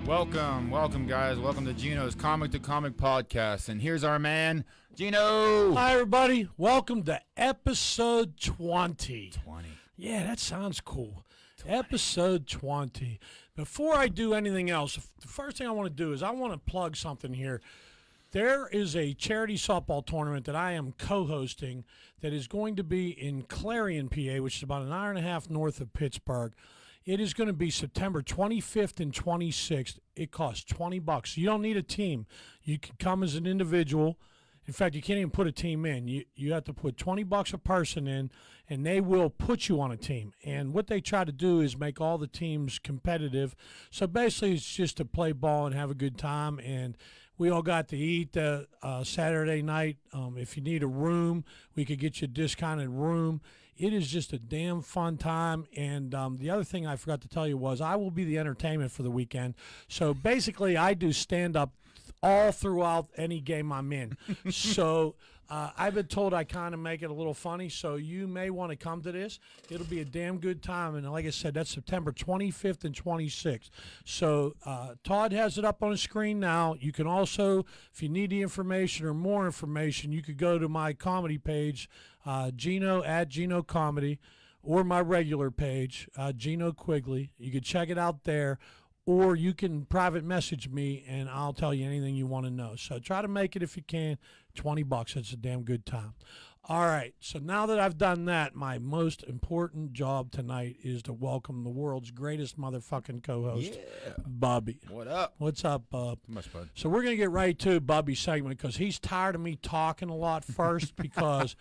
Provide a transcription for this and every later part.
Welcome, guys. Welcome to Gino's Comic to Comic podcast. And here's our man, Gino. Hi, everybody. Welcome to episode 20. 20. Yeah, that sounds cool. 20. Episode 20. Before I do anything else, the first thing I want to do is I want to plug something here. There is a charity softball tournament that I am co-hosting that is going to be in Clarion, PA, which is about an hour and a half north of Pittsburgh. It is going to be September 25th and 26th. It costs $20. You don't need a team. You can come as an individual. In fact, you can't even put a team in. You have to put $20 a person in, and they will put you on a team. And what they try to do is make all the teams competitive. So basically, it's just to play ball and have a good time. And we all got to eat Saturday night. If you need a room, we could get you a discounted room. It is just a damn fun time. And the other thing I forgot to tell you was I will be the entertainment for the weekend. So basically, I do stand-up all throughout any game I'm in. So I've been told I kind of make it a little funny, so you may want to come to this. It'll be a damn good time. And like I said, that's September 25th and 26th. So Todd has it up on the screen now. You can also, if you need the information or more information, you could go to my comedy page, Gino at Gino Comedy, or my regular page, Gino Quigley. You could check it out there. Or you can private message me, and I'll tell you anything you want to know. So try to make it if you can. $20. It's a damn good time. All right. So now that I've done that, my most important job tonight is to welcome the world's greatest motherfucking co-host, Bubby. What up? What's up, Bub? Too much fun. So we're going to get right to Bubby's segment because he's tired of me talking a lot first because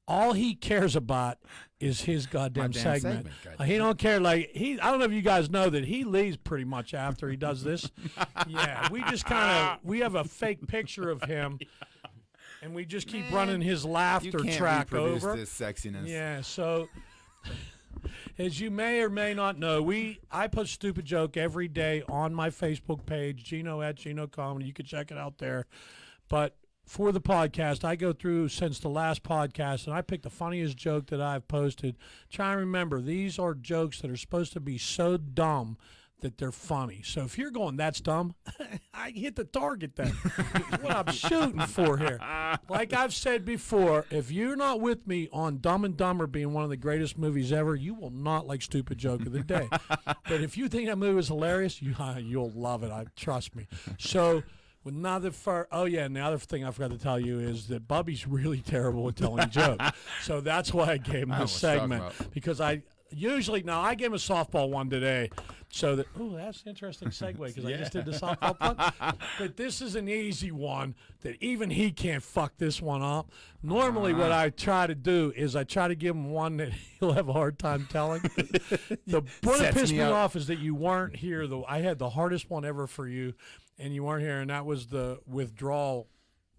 all he cares about is his goddamn segment. He don't care. I don't know if you guys know that he leaves pretty much after he does this. Yeah, we just we have a fake picture of him, and we just keep running his laughter track over. This sexiness. Yeah, so as you may or may not know, I put Stupid Joke every day on my Facebook page, Gino at Gino Comedy. You can check it out there, but for the podcast, I go through since the last podcast, and I pick the funniest joke that I've posted. Try and remember, these are jokes that are supposed to be so dumb that they're funny. So if you're going, that's dumb, I hit the target then. That's what I'm shooting for here. Like I've said before, if you're not with me on Dumb and Dumber being one of the greatest movies ever, you will not like Stupid Joke of the Day. But if you think that movie is hilarious, you'll love it. Trust me. So... and the other thing I forgot to tell you is that Bubby's really terrible at telling jokes. So that's why I gave him this segment. Because I gave him a softball one today. So that's an interesting segue because I just did the softball one. But this is an easy one that even he can't fuck this one up. Normally what I try to do is I try to give him one that he'll have a hard time telling. What pissed me off is that you weren't here. I had the hardest one ever for you. And you weren't here, and that was the withdrawal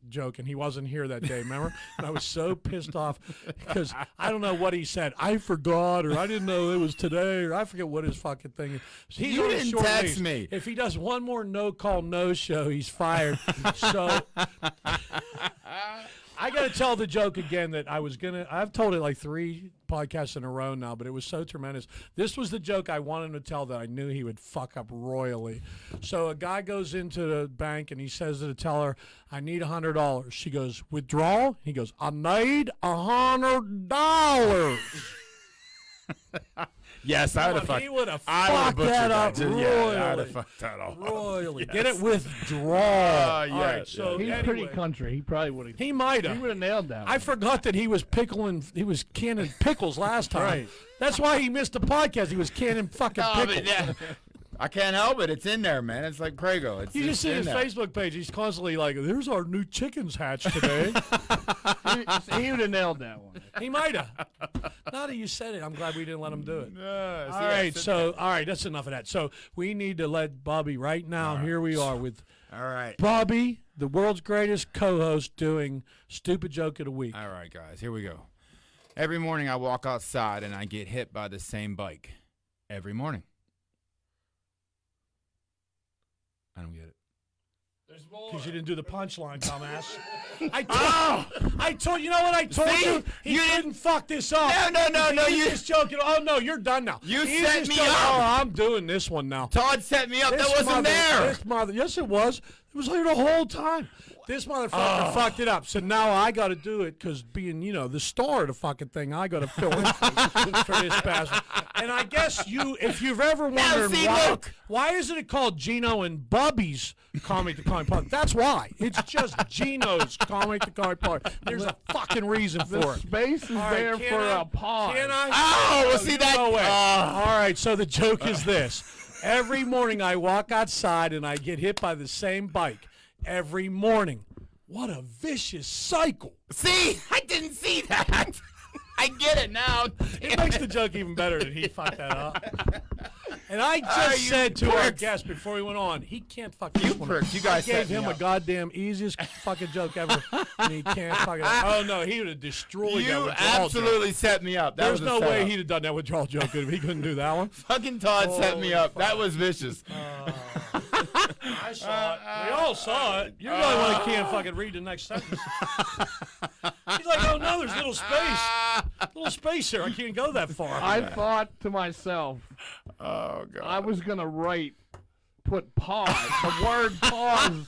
joke, and he wasn't here that day, remember? And I was so pissed off because I don't know what he said. I forgot, or I didn't know it was today, or I forget what his fucking thing is. He's you didn't text me. If he does one more no-call, no-show, he's fired. So I got to tell the joke again that I've told it like 3 podcasts in a row now, but it was so tremendous. This was the joke I wanted him to tell that I knew he would fuck up royally. So a guy goes into the bank and he says to the teller, I need $100. She goes, withdrawal? He goes, I need $100. Yes, I would have fucked. He would have fucked that up royally. Yeah, I would have fucked that up. Royally. Yes. Get it? Withdrawal. Yes. All right, so he's anyway, pretty country. He probably would have. He might have. He would have nailed that. I forgot that he was canning pickles last time. Right. That's why he missed the podcast. He was canning fucking pickles. I can't help it. It's in there, man. It's like Prego. You just see his Facebook page. He's constantly like, there's our new chickens hatched today. He would have nailed that one. He might have. Now that you said it, I'm glad we didn't let him do it. All right, that's enough of that. So we need to let Bobby right now. Here we are with Bobby, the world's greatest co-host, doing Stupid Joke of the Week. All right, guys, here we go. Every morning I walk outside and I get hit by the same bike. Every morning. I don't get it. Because you didn't do the punchline, dumbass. I told you know what I told See? you. He You couldn't fuck this up. No, You you- just joking. Oh no, you're done now. You He's set just me joking. up. Oh, I'm doing this one now. Todd set me up. This That wasn't there. This mother. Yes, it was. It was there the whole time. This motherfucker fucked it up. So now I got to do it because being, the star of the fucking thing, I got to fill in for this bastard. And I guess if you've ever wondered see, look. why isn't it called Gino and Bubby's Comic the Comic Park? That's why. It's just Gino's Comic the Comic Park. There's a fucking reason The for it. space is All right, there can for I- a pause. Can I? Oh, well, see that? No way. Oh. All right, so the joke is this. Every morning I walk outside and I get hit by the same bike. Every morning. What a vicious cycle. See, I didn't see that. I get it now. It makes the joke even better that he fucked that up. And I just you said to our pricks. guest before he went on, he can't fuck this You one pricks, up. you guys I gave set me him a up. goddamn easiest fucking joke ever, and he can't fuck it up. Oh, no, he would have destroyed that You withdrawal joke. absolutely set me up. That There's was a no way setup. he'd have done that withdrawal joke if he couldn't do that one. Fucking Todd set me up. That was vicious. I saw it. We all saw it. You're the only one that can't fucking read the next sentence. He's like, oh no, there's little space here. I can't go that far. I thought to myself, Oh god. I was gonna put pause, the word pause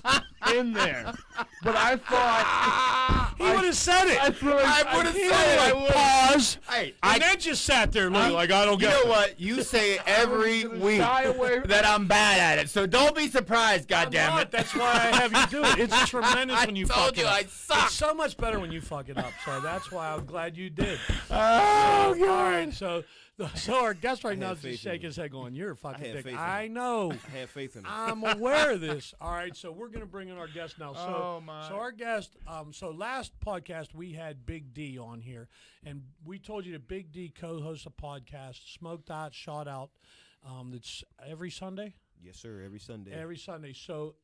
in there, but I thought he would have said it. I threw it. I would have He said it. I would've would. pause. Hey, And then just sat there looking like I don't you get know it. what? You say it every gonna week shy away from- that I'm bad at it. So don't be surprised, I'm goddammit. not. That's why I have you do it. It's tremendous when you told fuck you it up. I suck. It's so much better when you fuck it up. So that's why I'm glad you did. Oh god. All right, so our guest right now is faith just in shaking you. his head going, you're a fucking had dick. faith in I you. know. Have faith in him. I'm aware of this. All right, so we're going to bring in our guest now. So, Oh, my. so our guest, so last podcast we had Big D on here, and we told you that Big D co-hosts a podcast, Smoked Out, Shot Out, that's every Sunday? Yes, sir. Every Sunday. Every Sunday. So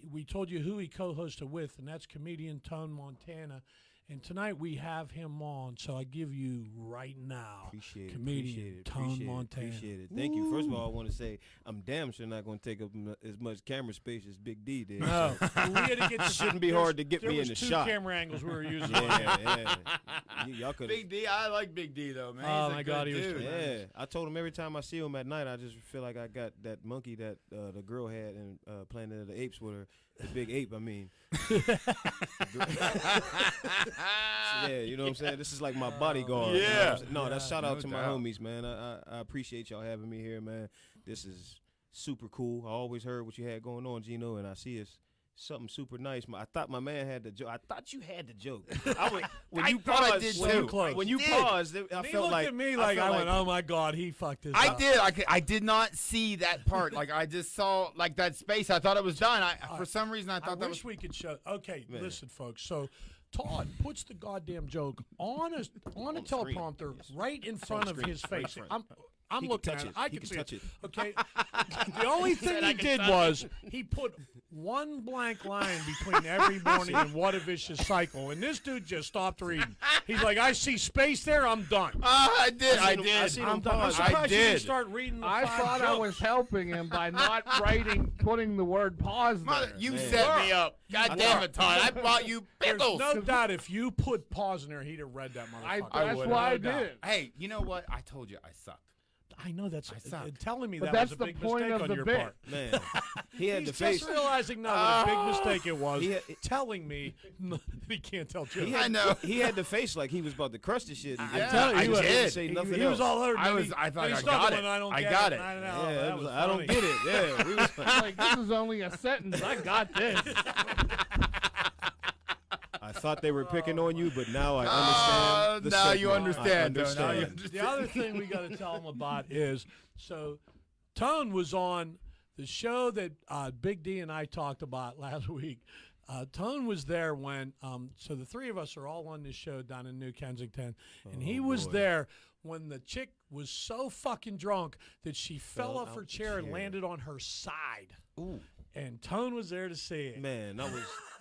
we told you who he co-hosted with, and that's comedian Tone Montana. And tonight we have him on, so I give you right now, Appreciate it. comedian Appreciate it. Tone Appreciate Montana. It. Appreciate it. Thank you. First of all, I want to say I'm damn sure not going to take up as much camera space as Big D did. No, we had to get. Shouldn't be hard to get there me was in the two shot. camera angles we were using. Yeah. Y'all could. Big D, I like Big D though, man. Oh, He's a my good God, he was dude. tremendous. Yeah, I told him every time I see him at night, I just feel like I got that monkey that the girl had in Planet of the Apes with her, the big ape. I mean, yeah, you know what I'm saying. This is like my bodyguard. you know what I'm Yeah. saying? No, that's shout out no to my doubt. homies, man. I appreciate y'all having me here, man. This is super cool. I always heard what you had going on, Gino, and I see it's something super nice. I thought my man had the joke. I thought you had the joke. When I you thought I paused, did when, too. when you Did. paused, I He felt looked like at me like I felt went, "Oh my God, he fucked this I up." did. I did not see that part. Like I just saw like that space. I thought it was done. For some reason I I thought that wish was. we could show. Okay, Man. listen, folks. So Todd puts the goddamn joke on a screen. teleprompter Yes. right in front of screen. his Right in face. front. I'm He can looking touch at it. it. I He can can see touch it. Okay. The only thing he did was he put one blank line between every morning and what a vicious cycle. And this dude just stopped reading. He's like, I see space there. I'm done. I did. I seen him- I did. seen I'm him done. I'm pause. surprised I you didn't did. start reading the I five thought I jokes. was helping him by not putting the word pause Mother, there. you Man. set me up. God damn it, Todd. I brought you There's pickles. no doubt if you put pause in there, he'd have read that motherfucker. That's would've. why I No doubt. did it. Hey, you know what? I told you I suck. I know that's suck. telling me But that that's was a the big point mistake of on the your bit. part. man, he had He's the face. just realizing now what a big mistake it was. He had- telling me that he can't tell jokes. He I had, know. He had the face like he was about to crush the shit. Yeah, telling you, I he was- did. Say He, nothing he was else. all over. I thought and I he got started it. when I don't I get got it. it. I don't know. Yeah, that it was was like, I don't funny. get it. Yeah, we was Like, this is only a sentence. I got this. I thought they were picking on you, but now I understand. The now you segment. understand, I though. Now you understand. understand. The other thing we got to tell him about is so Tone was on the show that Big D and I talked about last week. Tone was there when, so the three of us are all on this show down in New Kensington, and he was there when the chick was so fucking drunk that she fell off out her the chair and chair. landed on her side. Ooh, And Tone was there to see it. man,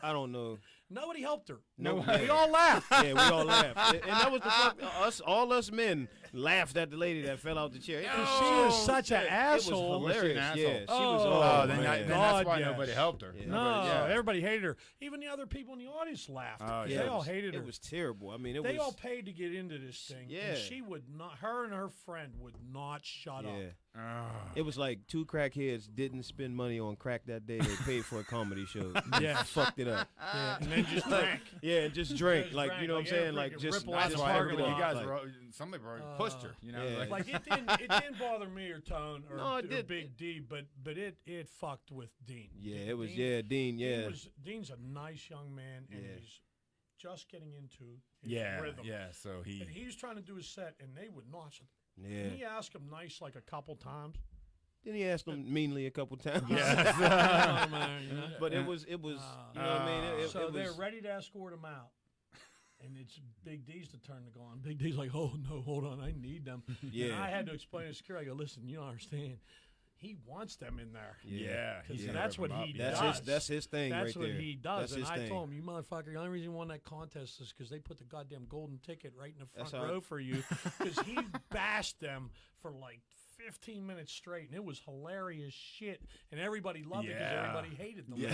I don't know. Nobody helped her. No, We all laughed. Yeah, we all laughed, and that was the fuck. All us men laughed at the lady that fell out the chair. She was Oh, such an shit. asshole. Was she an Hilarious. asshole? Yeah, she was. Oh, Oh, then, man. then God, that's why yes. nobody helped her. Yeah. No, Nobody- yeah. everybody hated her. Even the other people in the audience laughed. Oh, They yeah. all hated her. It was terrible. I mean, it They was. all paid to get into this thing. Yeah. And she would not, her and her friend would not shut up. Yeah. Ah. It was like two crackheads didn't spend money on crack that day. They paid for a comedy show. Yeah. Fucked it up. Yeah, and then just drank. Yeah, and just drank. Just Like, drank, you know what I'm like, saying? yeah, Like, freaking just Ripple not out That's just why parking everybody, you lot, guys, like, were, somebody probably pushed her. You know, yeah. like, Like it didn't bother me or Tone or, No, it or did. Big D, but it fucked with Dean. yeah, it was. Dean, Yeah, Dean. Yeah, Dean's a nice young man, and Yeah. he's just getting into his yeah, rhythm. yeah. So he, And he was trying to do his set, and they would not. yeah. He asked him nice like a couple times. Then he asked them meanly a couple times. But it was. You know what I mean? So it they're was, ready to escort him out. And it's Big D's to turn to go on. Big D's like, oh, no, hold on, I need them. And Yeah. I had to explain to security, I go, listen, you don't understand. He wants them in there. yeah, Because he's gonna that's rip what him up. he That's does. that's his thing That's right what there. he does. That's And his I thing. told him, you motherfucker, the only reason you won that contest is because they put the goddamn golden ticket right in the front That's how- row for you. Because he bashed them for like 15 minutes straight, and it was hilarious shit. And everybody loved it because Yeah. everybody hated them. Yeah,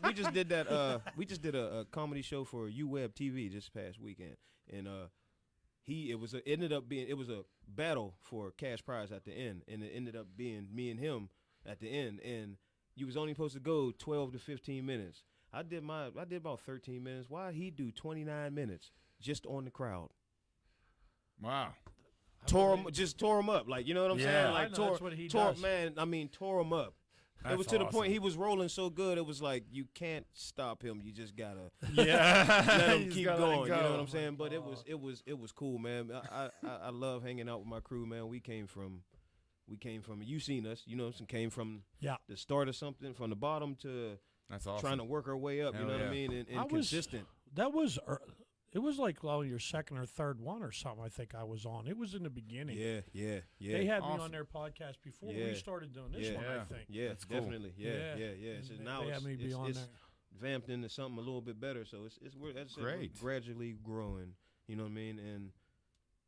we just did that. We just did a comedy show for UWeb TV this past weekend, and it ended up being a battle for cash prize at the end, and it ended up being me and him at the end, and you was only supposed to go 12 to 15 minutes. I did about 13 minutes. Why'd he do 29 minutes just on the crowd? Wow. Tore him up, like, you know what I'm Yeah. saying? I Like know, that's what he tore does. man. I mean, tore him up. It That's was to the point awesome. he was rolling so good. It was like you can't stop him. You just gotta Yeah. let him You just keep gotta let going. it You know go. what I'm saying? But it was cool, man. I love hanging out with my crew, man. We came from. You seen us. You know, came from Yeah. the start of something, from the bottom to That's awesome. trying to work our way up. Hell You know what yeah. I mean? I And was- consistent. That was, it was like your second or third one or something. I think I was on. It was in the beginning. Yeah. They had me Awesome. on their podcast before Yeah. we started doing this Yeah. one. I Yeah. think. Yeah, That's cool. definitely. Yeah. So And now they it's had me be on it's there. vamped into something a little bit better. So we're Great. gradually growing. You know what I mean? And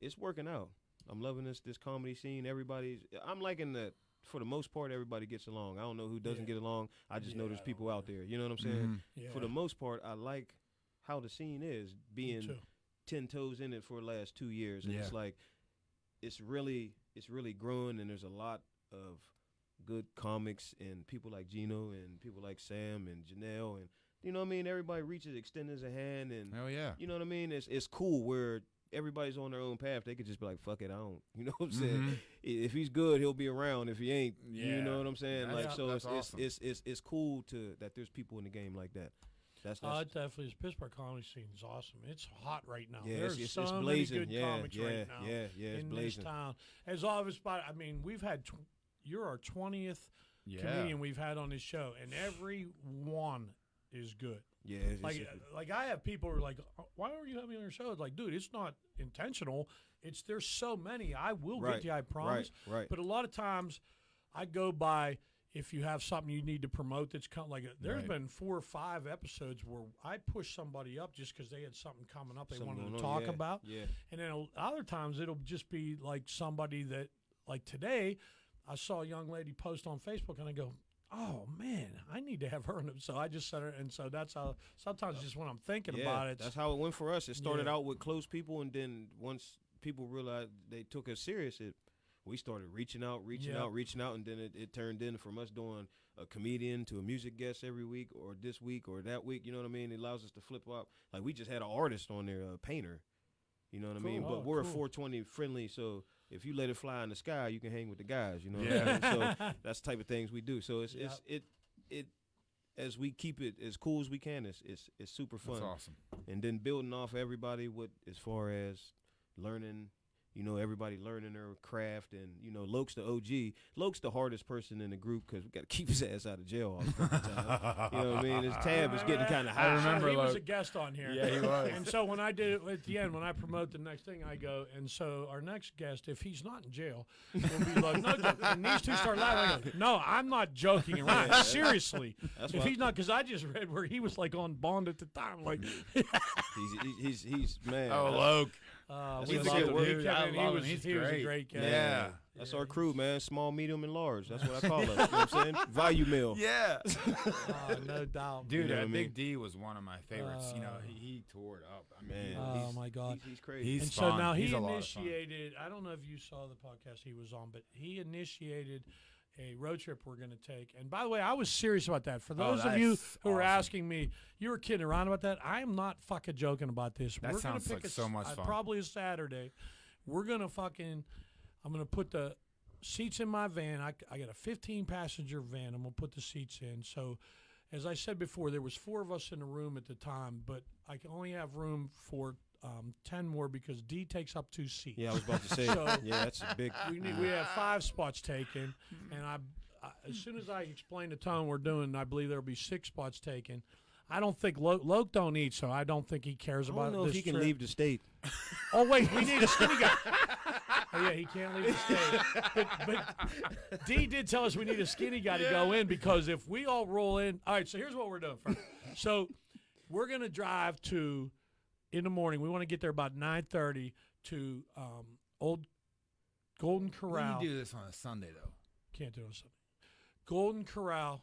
it's working out. I'm loving this comedy scene. I'm liking that. For the most part, everybody gets along. I don't know who doesn't Yeah. get along. I just know Yeah, there's I people don't out there. You know what I'm saying? Mhm. Yeah. For the most part, I like how the scene is Me being too. 10 toes in it for the last 2 years. And Yeah. it's like, it's really growing, and there's a lot of good comics and people like Gino and people like Sam and Janelle, and you know what I mean? Everybody reaches, extends a hand, and Hell yeah. you know what I mean? It's cool where everybody's on their own path. They could just be like, fuck it, I don't. You know what I'm saying? Mhm. If he's good, he'll be around. If he ain't, you Yeah. know what I'm saying? That's- Like, so that's it's, awesome. it's cool that there's people in the game like that. That's It definitely is. Pittsburgh comedy scene is awesome. It's hot right now. yeah, There's it's so many blazing. good Yeah, comics yeah, right now yeah, it's in blazing. this town. As obvious, I mean, we've had you're our 20th Yeah. comedian we've had on this show, and every one is good. Yeah, Like I have people who are like, why are you having me on your show? It's like, dude, it's not intentional. There's so many. I will Right, get to you, I promise. right. But a lot of times, I go by if you have something you need to promote that's there's Right. been 4 or 5 episodes where I push somebody up just because they had something coming up they Something wanted to going on, talk yeah, about. Yeah, And then other times it'll just be like somebody that, like today, I saw a young lady post on Facebook and I go, oh man, I need to have her. So I just sent her. And so that's how, sometimes just when I'm thinking yeah. about it, That's how it went for us. It started Yeah. out with close people, and then once people realized they took us serious, we started reaching out, and then it turned in from us doing a comedian to a music guest every week, or this week or that week. You know what I mean? It allows us to flip up. Like, we just had an artist on there, a painter. You know what I mean? Cool. But Oh, we're cool. 420 friendly, so if you let it fly in the sky, you can hang with the guys. You know what Yeah. I mean? So that's the type of things we do. So Yep. it as we keep it as cool as we can, it's super fun. That's awesome. And then building off everybody with as far as learning You know, everybody learning their craft, and you know, Loke's the OG. Loke's the hardest person in the group because we got to keep his ass out of jail all the fucking time. You know what I mean? His tab is getting kind of high. I remember he was Luke. a guest on here. Yeah, he was. And so when I did it at the end, when I promote the next thing, I go, and so our next guest, if he's not in jail, will be like, no joke. And these two start laughing. I go, no, I'm not joking around. Seriously. That's If why he's not, because I just read where he was like on bond at the time. Like, he's man. Oh, Luke. That's we a loved good him. word. He Dude, came I in, love him. was He's a great. great guy. Yeah. That's our crew, man. Small, medium, and large. That's what I call it. You know what I'm saying? Value meal. Yeah. No doubt. Dude, You know what I mean? Big D was one of my favorites. You know, he tore it up. I mean, Man. Oh, my God. He's crazy. he's And fun. so now He's he a lot of fun. initiated, I don't know if you saw the podcast he was on, but he initiated a road trip we're going to take. And by the way, I was serious about that. For those of you that's who are awesome. asking me, you were kidding around about that. I am not fucking joking about this. That we're gonna sounds pick like so much fun. Probably a Saturday. We're going to I'm going to put the seats in my van. I got a 15-passenger van. I'm going to put the seats in. So as I said before, there was 4 of us in the room at the time, but I can only have room for 10 more because D takes up 2 seats. Yeah, I was about to say. So- yeah, that's a big. We have 5 spots taken, and I as soon as I explain the tone we're doing, I believe there'll be 6 spots taken. I don't think Loke don't eat, so I don't think he cares I about don't know this if he can trip. leave the state. Oh wait, we need a skinny guy. Oh yeah, he can't leave the state. But D did tell us we need a skinny guy to go in because if we all roll in, all right. So here's what we're doing first. So we're gonna drive in the morning. We want to get there about 9:30 to Old Golden We Corral. can do this on a Sunday, though. Can't do it on Sunday. Golden Corral.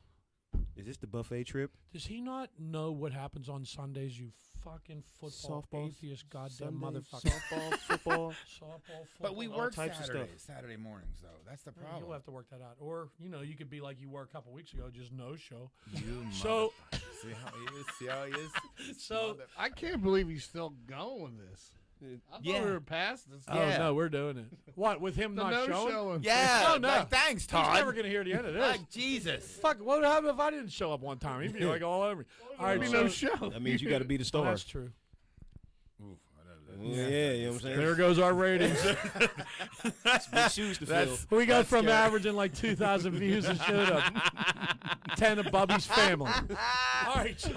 Is this the buffet trip? Does he not know what happens on Sundays? You fucking football Softball, atheist, goddamn Sunday, motherfucker. softball, football. Softball, football. But we all work types of Saturday mornings, though. That's the You'll problem. have to work that out. Or, you could be like you were a couple weeks ago, just no show. You So- motherfucker. See how he is? See how he is? So, I can't believe he's still going with this. I thought Yeah. we were past this. oh, Yeah. no, we're doing it. What, with him The not no showing? showing. Yeah. Oh, no. Like, thanks, He's Todd. never going to hear the end of this. Like, Jesus. Fuck, what would happen if I didn't show up one time? He'd be like all over me. All right, There'd be so, no show. That means you got to be the oh, star. that's true. Oof, Yeah, you know what I'm saying? There goes our ratings. That's big shoes to fill. We got That's from scary. averaging like 2,000 views and showed up 10 of Bubby's family. All right, so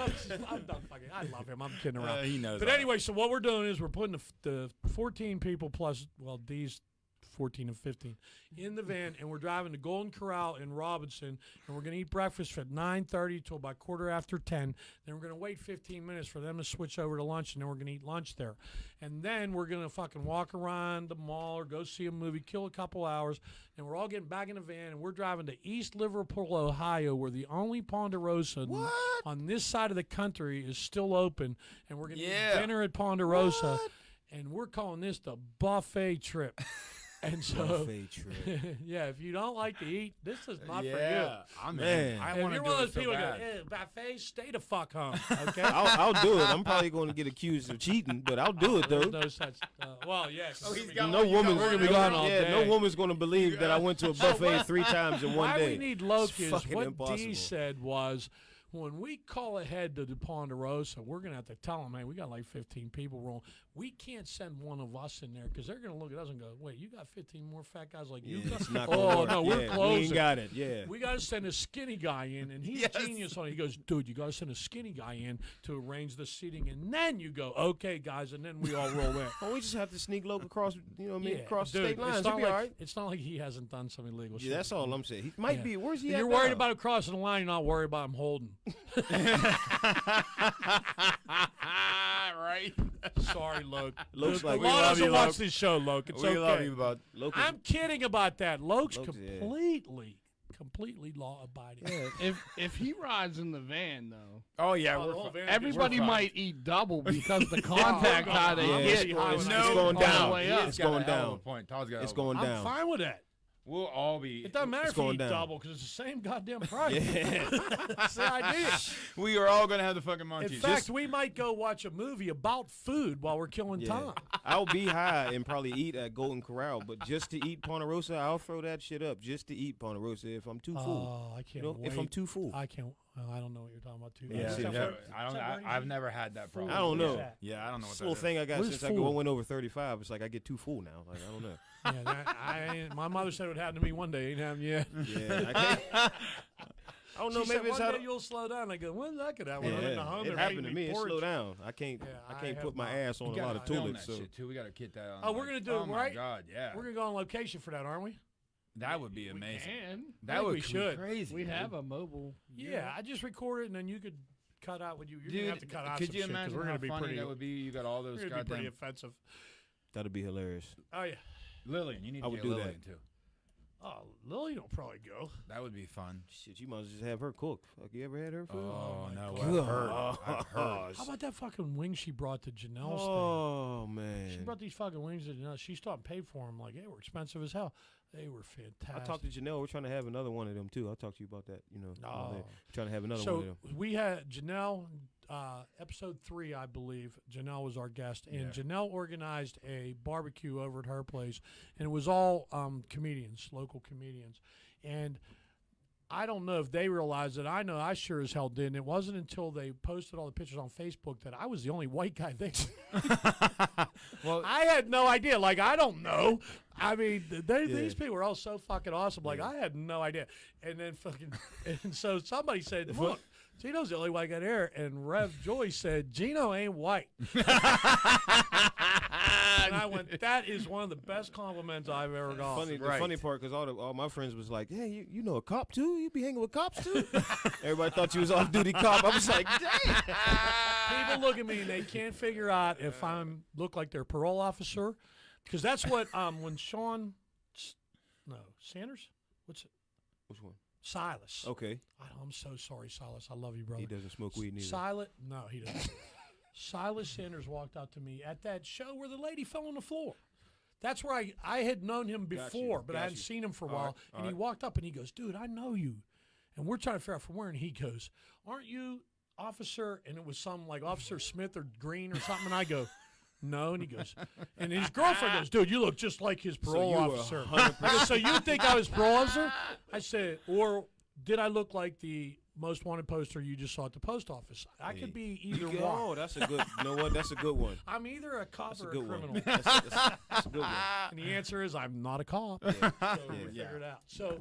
I'm done fucking. I love him. I'm kidding around. He knows. But all anyway, so what we're doing is we're putting the 14 people plus, well, D's 14 and 15 in the van, and we're driving to Golden Corral in Robinson, and we're going to eat breakfast from 9:30 till about 10:15. Then we're going to wait 15 minutes for them to switch over to lunch, and then we're going to eat lunch there. And then we're going to fucking walk around the mall or go see a movie, kill a couple hours, and we're all getting back in the van, and we're driving to East Liverpool, Ohio, where the only Ponderosa on this side of the country is still open, and we're going to Yeah. eat dinner at Ponderosa, and we're calling this the buffet trip. And so, Buffet trip. yeah, if you don't like to eat, this is not yeah. I'm Man. in. I for want you. to If you're do one of it those so people that bad. go, buffet, stay the fuck home, okay? I'll do it. I'm probably going to get accused of cheating, but I'll do it There's though. no such. Well, yeah. 'cause Oh, he's we're got gonna No one. You got woman's one. We're gonna be gone all yeah, no day. woman's going to believe that I went to a buffet 3 times in one Why day. we need Loke It's is fucking what impossible. D said was, when we call ahead to the Ponderosa, we're going to have to tell them, hey, we got like 15 people rolling. We can't send one of us in there because they're going to look at us and go, wait, you got 15 more fat guys like you? Yeah, it's not Oh, gonna work. no, we're Yeah, We closing. ain't got it. Yeah. We got to send a skinny guy in, and he's Yes. genius on it. He goes, dude, you got to send a skinny guy in to arrange the seating, and then you go, okay, guys, and then we all roll in. Oh, we just have to sneak Loke across, you know what I mean, Yeah, across dude, the state lines. It's He'll not, be like, all right. it's not like he hasn't done some illegal shit. Yeah, that's all I'm saying. He might Yeah. be. Where's he You're at worried now? about him crossing the line. You're not worried about him holding. Right. Sorry, Loke. Looks The like- law We love doesn't you, watch Loke. this show, Loke. It's we okay. love you, bud. Loke is- I'm kidding about that. Loke's Loke's- yeah. completely law abiding. Yeah, if he rides in the van though, Oh yeah, Oh, the we're whole fine. van- everybody We're fine. might eat double because the contact high they Yeah, get. it's is going all the down. way He up. has It's got a going hell of a down. Point. Todd's got It's a- going I'm down. fine with that. We'll all be. It doesn't matter It's if you going eat down. double because it's the same goddamn price. Yeah. That's the idea. We are all gonna have the fucking In monkeys. fact, we might go watch a movie about food while we're killing Yeah. time. I'll be high and probably eat at Golden Corral, but just to eat Ponderosa, I'll throw that shit up just to eat Ponderosa if I'm too full. Oh, I can't You know, wait. if I'm too full. I can't. Oh, I don't know what you're talking about too. Yeah, Is see, that yeah. what- I is don't. that what I've you- never had that problem. I don't What is know. that? Yeah, I don't know what This that little is. thing I got What is since I full? went over 35. It's like I get too full now. Like I don't know. Yeah, my mother said it would happen to me one day. Ain't happened yet. Yeah, I can't. I don't know. She Maybe said, it's one how. day you'll slow down. I go, when's that could happen? Yeah, I'm in the home. it they're happened to feeding me. It porridge. slowed down. I can't. Yeah, I I can't have put my not. ass on You a lot gotta of film toilets. that So shit too. We gotta get that on. Oh, we're gonna do it, oh my right? God, yeah. We're gonna go on location for that, aren't we? That would be amazing. And That think would we be should. crazy. we dude. have a mobile. Yeah, I just record it and then you could cut out what you. You're Dude, gonna have to cut out could some you shit 'cause imagine we're how gonna be funny pretty. that would be? You got all those We're gonna be pretty goddamn offensive. that'd be hilarious. Oh yeah. Lillian. You need I to would get do that. Lillian too. Oh, Lily will probably go. That would be fun. Shit, you might as well just have her cook. Fuck, you ever had her food? Oh, my no, God. I've heard. I've heard. How about that fucking wing she brought to Janelle's Oh thing? man. She brought these fucking wings to Janelle. She stopped and paid for them. Like, they were expensive as hell. They were fantastic. I talked to Janelle. We're trying to have another one of them too. I'll talk to you about that. You know, Oh. trying to have another one So of them. we had Janelle, episode 3, I believe. Janelle was our guest, and Yeah. Janelle organized a barbecue over at her place, and it was all comedians, local comedians. And I don't know if they realized it. I know I sure as hell didn't. It wasn't until they posted all the pictures on Facebook that I was the only white guy there. Well, I had no idea. Like, I don't know. I mean, these people were all so fucking awesome. Like, I had no idea. And then fucking, and so somebody said, look, Gino's the only white guy there. And Rev Joyce said, Gino ain't white. And I went, that is one of the best compliments I've ever got. Funny, the right. funny part, because all my friends was like, "Hey, you know a cop too? You be hanging with cops too?" Everybody thought you was off duty cop. I was like, "Dang!" People look at me and they can't figure out if I'm look like their parole officer, because that's what when Sean, Sanders, what's it? Which one? Silas. Okay, I'm so sorry, Silas. I love you, brother. he doesn't smoke weed neither. Silas, no, he doesn't. Silas Sanders walked out to me at that show where the lady fell on the floor. That's where I had known him before, but I hadn't seen him for a while. right, And he walked up and he goes, "Dude, I know you." And we're trying to figure out from where. And he goes, "Aren't you Officer?" And it was some like Officer Smith or Green or something. And I go, "No." And he goes, and his girlfriend goes, "Dude, you look just like his parole you were officer." I go, "So you think I was parole officer?" I said, "Or did I look like the most wanted poster you just saw at the post office?" I could be either one. Oh, that's a good. You know what? That's a good one. I'm either a cop That's a or a good criminal. one. That's a good one. And the answer is I'm not a cop. So we figure it out. So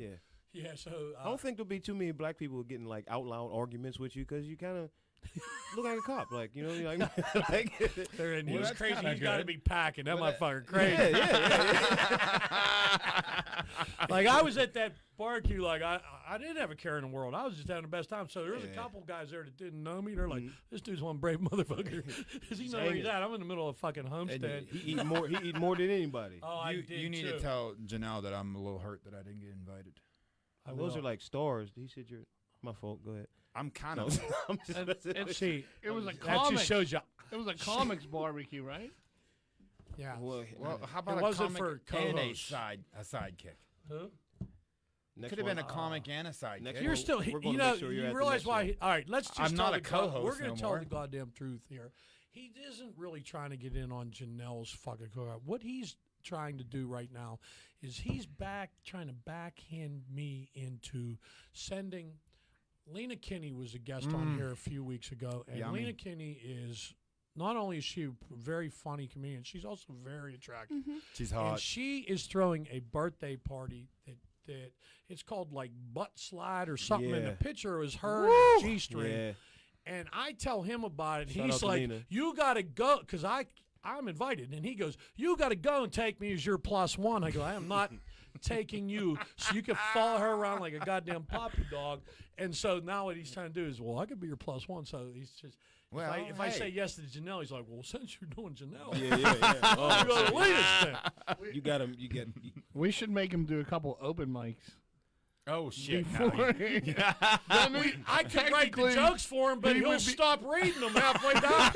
Yeah. so I don't think there'll be too many black people getting like out loud arguments with you because you kind of look like a cop. Like, you know, you're like they're in. Well, He's that's crazy. kinda He's got to good. be packing. That Well, motherfucker crazy. Like I was at that barbecue. Like I didn't have a care in the world. I was just having the best time. So there was a couple guys there that didn't know me. They're like, "This dude's one brave motherfucker." Does he know where he's at? I'm in the middle of fucking Homestead. He eat more. He eat more than anybody. Oh, I did you need too. to tell Janelle that I'm a little hurt that I didn't get invited. I Those will. are like stars. He said you're. My fault. Go ahead. I'm kind No, of. I'm just messing with you. See, It was a that comic. just shows you. It was a comics barbecue, right? Yeah. Well, Well, how about It a wasn't comic for and a co-hosts. sidekick? Huh? next Could have one- been a comic and a sidekick. next You're Well, still, we're you gonna know, make sure you're you at the realize next why. one. All right, let's just I'm tell not the a co-host We're going no to tell more. the goddamn truth here. He isn't really trying to get in on Janelle's fucking co-host. What he's trying to do right now is he's trying to backhand me into sending. Lena Kinney was a guest on here a few weeks ago, and Yummy. Lena Kinney is. Not only is she a very funny comedian, she's also very attractive. She's And hot. she is throwing a birthday party that it's called like butt slide or something. And Yeah. the picture was her in a G-string. Yeah. And I tell him about it. Shout He's out to like, Lena. "You got to go," because I'm invited. And he goes, "You got to go and take me as your plus one." I go, "I am not taking you so you can follow her around like a goddamn puppy dog." And so now what he's trying to do is, well, I could be your plus one. So he's just. Well, if I hey. say yes to Janelle, he's like, "Well, since you're doing Janelle, Yeah. I'll go to Lena's thing." You got him. You get. We should make him do a couple open mics. Oh shit! Before I could write the Technically, jokes for him, but he he'll would be- stop reading them halfway down.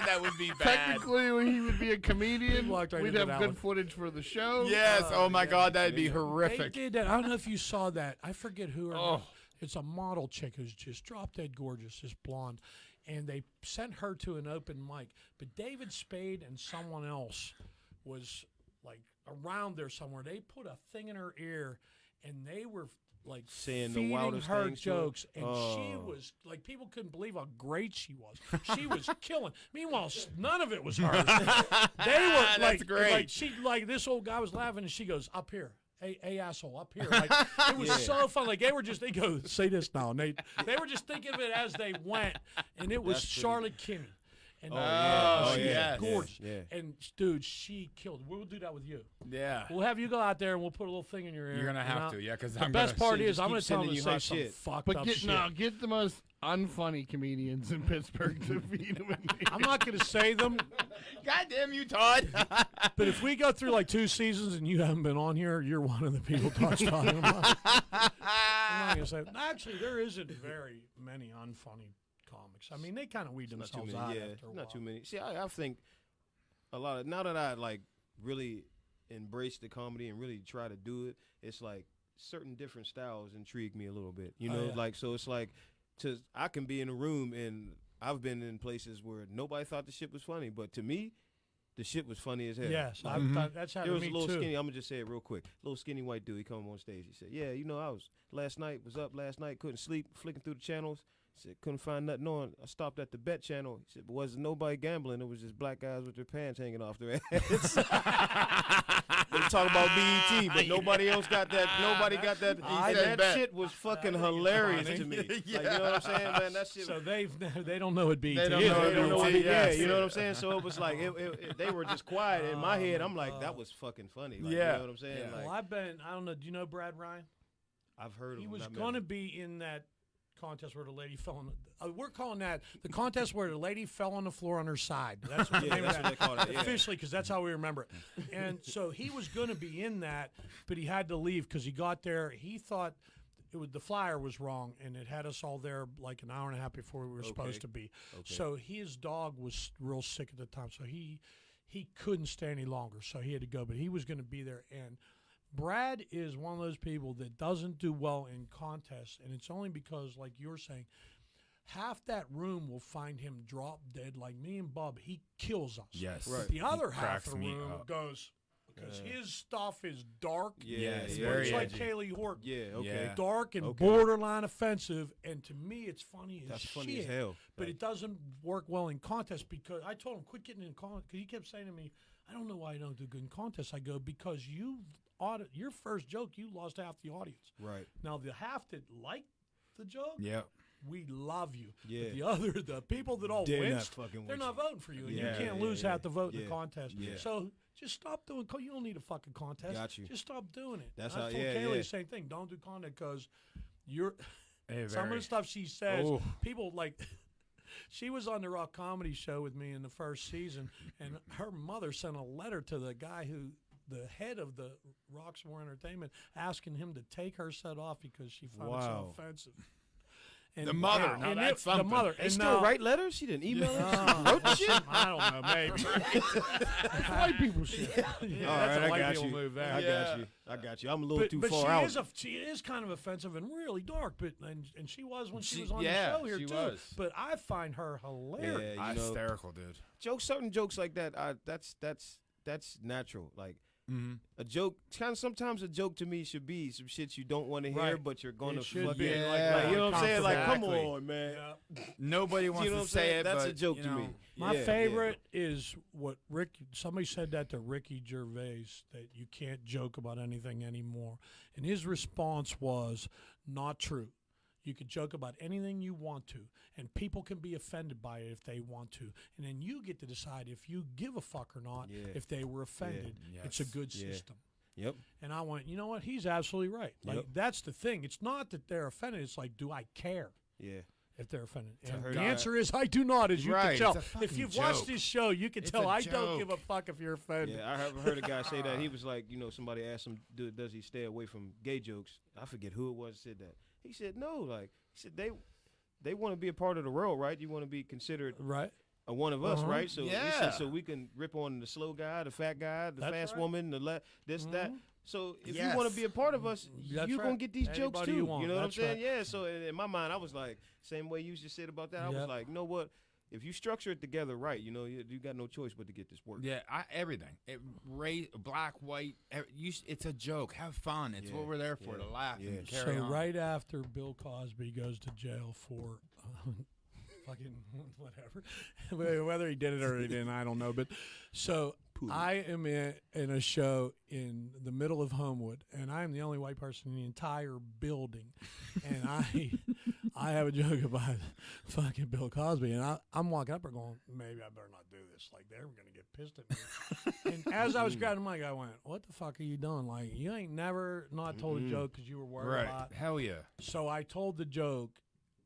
that would be bad. technically he would be a comedian. walked right We'd into have that good one. footage for the show. Yes. Oh my God, that'd be They horrific. did that. I don't know if you saw that. I forget who her. Oh. It's a model chick who's just drop dead gorgeous, just blonde, and they sent her to an open mic. But David Spade and someone else was like around there somewhere. They put a thing in her ear, and they were like Saying the feeding wildest her things to her? jokes, and she Oh. was like, people couldn't believe how great she was. She was killing. Meanwhile, none of it was hers. They were like, great. like this old guy was laughing, and she goes, "Up here." Hey asshole, up here. Like, it was so fun. Like, they go, say this now. And they were just thinking of it as they went. And it was That's pretty- Charlotte Kinney. And yeah. she's yes. gorgeous. Yeah. And, dude, she killed it. We'll do that with you. Yeah. We'll have you go out there, and we'll put a little thing in your ear. You're gonna and have I'll- to, yeah, because The I'm best gonna part say, is just I'm keep going to tell them sending to you say hot some shit. fucked But up get shit. get the most unfunny comedians in Pittsburgh to feed them. I'm not going to say them, God damn you, Todd. but if we go through like 2 seasons and you haven't been on here, you're one of the people Todd's talking about. I'm not going to say. Actually, there isn't very many unfunny comics. I mean, they kind of weed Not too themselves many. out Yeah, after a while. not too many. See, I think a lot of now that I like really embrace the comedy and really try to do it, it's like certain different styles intrigue me a little bit. You Oh, know, yeah. like so it's like I can be in a room and I've been in places where nobody thought the shit was funny, but to me, the shit was funny as hell. Yes, Like, I've done, that's there happened was to a me little too. skinny. I'm gonna just say it real quick. Little skinny white dude. He come on stage. He said, "Yeah, you know, I was up last night, couldn't sleep, flicking through the channels. He said couldn't find nothing on. I stopped at the bet channel. He said, but wasn't nobody gambling. It was just black guys with their pants hanging off their ass. They talk about BET, but nobody else got that. Nobody got that. And said that bet. shit was fucking think it's hilarious funny. to me. Like, you know what I'm saying, man? That shit. So they don't know it BET. They don't either. know They don't know what BET, it- yeah, yes. you know what I'm saying? So it was like they were just quiet. In my head, I'm like, that was fucking funny. Like, you Yeah. know what I'm saying? Yeah. Like, Well, I don't know. Do you know Brad Ryan? I've heard of He him, was not met going to him. be in that contest where the lady fell on. We're calling that the contest where the lady fell on the floor on her side. That's what the Yeah, name that's of what that they call it. Yeah. officially, because that's how we remember it. And so he was going to be in that, but he had to leave because he got there. He thought the flyer was wrong, and it had us all there like an hour and a half before we were supposed to be. Okay. So his dog was real sick at the time, so he couldn't stay any longer, so he had to go. But he was going to be there, and Brad is one of those people that doesn't do well in contests, and it's only because, like you're saying, half that room will find him drop dead. Like me and Bub, he kills us. Yes. Right. But the other half cracks of the me room up. goes because his stuff is dark. Yeah, it's yeah, very It's like edgy. Kaylee Horton. Yeah, okay. Yeah. Dark and Okay. borderline offensive, and to me, it's funny as That's shit. funny as hell. But Like, it doesn't work well in contests because I told him quit getting in contest because he kept saying to me, "I don't know why I don't do good in contests." I go because your first joke you lost half the audience. right. Now the half that liked the joke, Yep. we love you. Yeah. But the people that all They're not winced, fucking they're with not you. voting for you, and Yeah, you can't yeah, lose yeah, half the vote in yeah, the contest. yeah. So just stop doing. You don't need a fucking contest. Got you. Just stop doing it. That's I how- told yeah, Kaylee yeah. the same thing. Don't do contest because you're. Hey, Some of very. the stuff she says, Oh. people like. She was on the Rock Comedy Show with me in the first season, and her mother sent a letter to the guy the head of the Rocksmore Entertainment, asking him to take her set off because she found it so Wow. offensive. And The mother, now and that's the something. mother, They and still now- write letters? She didn't email her? Oh, wrote the shit? I don't know, maybe. White people shit. Yeah, All that's right, a I white got people you. move there. I Yeah. got you. I got you. I'm a little too But far she out. she is kind of offensive and really dark. But and she was when she was on yeah, the show here she too. was. But I find her hilarious. Yeah, you know, Hysterical, dude. certain jokes like that, that's natural. Like Mm-hmm. a joke, sometimes a joke to me should be some shit you don't want to hear, Right. but you're gonna It should fucking be, like, you know what I'm saying? Like, come Exactly. on, man. Yeah. Nobody wants You know what to I'm say saying? it, That's but, a joke you to know, me. My Yeah, yeah. favorite is what somebody said that to Ricky Gervais, that you can't joke about anything anymore. And his response was, not true. You could joke about anything you want to, and people can be offended by it if they want to. And then you get to decide if you give a fuck or not, Yeah. if they were offended. It's a Yes. good Yeah. system. Yep. And I went, you know what? He's absolutely right. Like, Yep. that's the thing. It's not that they're offended. It's like, do I care Yeah. if they're offended? And heard the that. answer is, I do not, as you Right, can tell. it's a If fucking you've watched joke. this show, you can It's tell a I don't give a joke. fuck if you're offended. Yeah, I heard a guy say that. He was like, you know, somebody asked him, does he stay away from gay jokes? I forget who it was said that. He said, no. Like, he said, they want to be a part of the world, right? You want to be considered Right? a one of us, Uh-huh. right? So he Yeah. said, so we can rip on the slow guy, the fat guy, the That's fast right. woman, this, that. Mhm. So if Yes. you want to be a part of us, That's you're right. going to get these jokes Anybody too. you want. know what I'm That's saying? right. Yeah. So in my mind, I was like, same way you just said about that, I was Yep. like, you know what? if you structure it together right, you know, you got no choice but to get this work. Yeah, everything. Black, white. It's a joke. Have fun. It's what we're there for, to laugh and carry So on. right after Bill Cosby goes to jail for fucking whatever, whether he did it or he didn't, I don't know. But so I am in a show in the middle of Homewood, and I am the only white person in the entire building, and I have a joke about fucking Bill Cosby, and I'm walking up there going, maybe I better not do this. Like, they're going to get pissed at me. And as I was grabbing the mic, I went, what the fuck are you doing? Like, you ain't never not told a joke because you were worried about. Hell yeah. So I told the joke,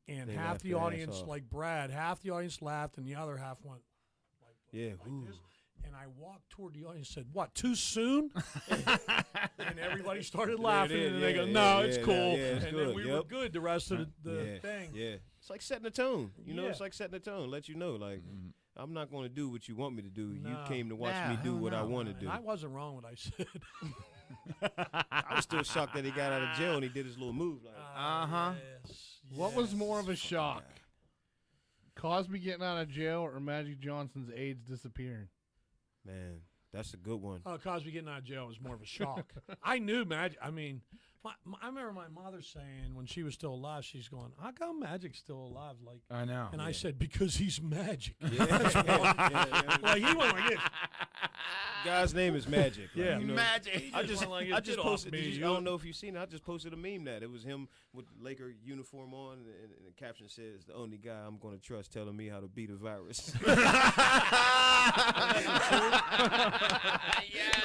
and They half laughed the their ass audience, off. like Brad, half the audience laughed, and the other half went Yeah. like this. And I walked toward the audience and said, what, too soon? And everybody started laughing, it is. and they go, Yeah, no, yeah, it's yeah, cool. yeah, it's and then good. we were Yep. good the rest of the Yeah. thing. Yeah. It's like setting the tone. You know, Yeah. it's like setting the tone. Let you know, like, I'm not going to do what you want me to do. You No. came to watch Nah, me do hell what I no. want to And do. I wasn't wrong what I said. I was still shocked that he got out of jail and he did his little move. Like, Uh-huh. Yes, What was yes. more of a shock? Cosby getting out of jail or Magic Johnson's AIDS disappearing? man, that's a good one. Oh, Cosby getting out of jail was more of a shock. I knew Magic. I mean, I remember my mother saying when she was still alive, she's going, how come Magic's still alive? Like, I know. and I said, because he's Magic. Yeah. Like, he went like this. Guy's name is Magic. Like, Yeah. you know, Magic. I just went like, I just "Get off posted. me, I you." don't know if you've seen it. I just posted a meme that it was him with the Laker uniform on, and the caption says, "The only guy I'm going to trust telling me how to beat a virus."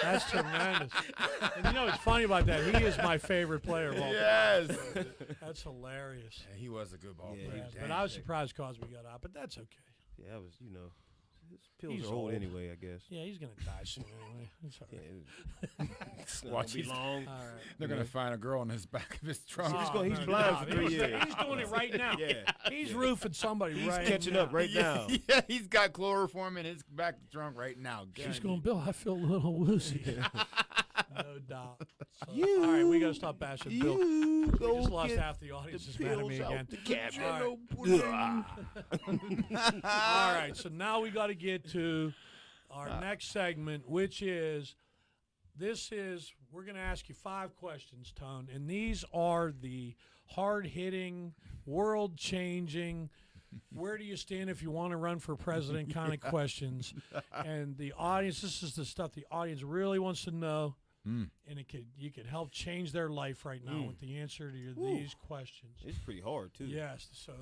That's tremendous. And you know what's funny about that? He is my favorite player of all time. Yes. That's hilarious. Yeah, he was a good ball Yeah, player. Yeah, but I was surprised Cosby got out, but that's okay. Yeah, I was, you know, his pills He's are old old. anyway, I guess. Yeah, he's gonna die soon anyway. It's all Yeah, right. it's not Watch gonna be his- long. All right. They're going to find a girl in his back of his trunk. He's Oh, going- he's no, blind no, for he 3 was- years. He's doing it right now. Yeah, He's roofing somebody he's right catching now. up right now. Yeah, he's got chloroform in his back trunk right now. She's Guaranteed. going, Bill, I feel a little woozy. No doubt. So, all right, we got to stop bashing Bill. You We go just lost get half the audience the is mad at pills me out again. the cabinet. All right. All right, so now we got to get to our next segment, which is we're going to ask you 5 questions, Tone, and these are the hard-hitting, world-changing, where do you stand if you want to run for president kind of questions. And the audience, this is the stuff the audience really wants to know, and you could help change their life right now with the answer to these questions. It's pretty hard too. Yes. So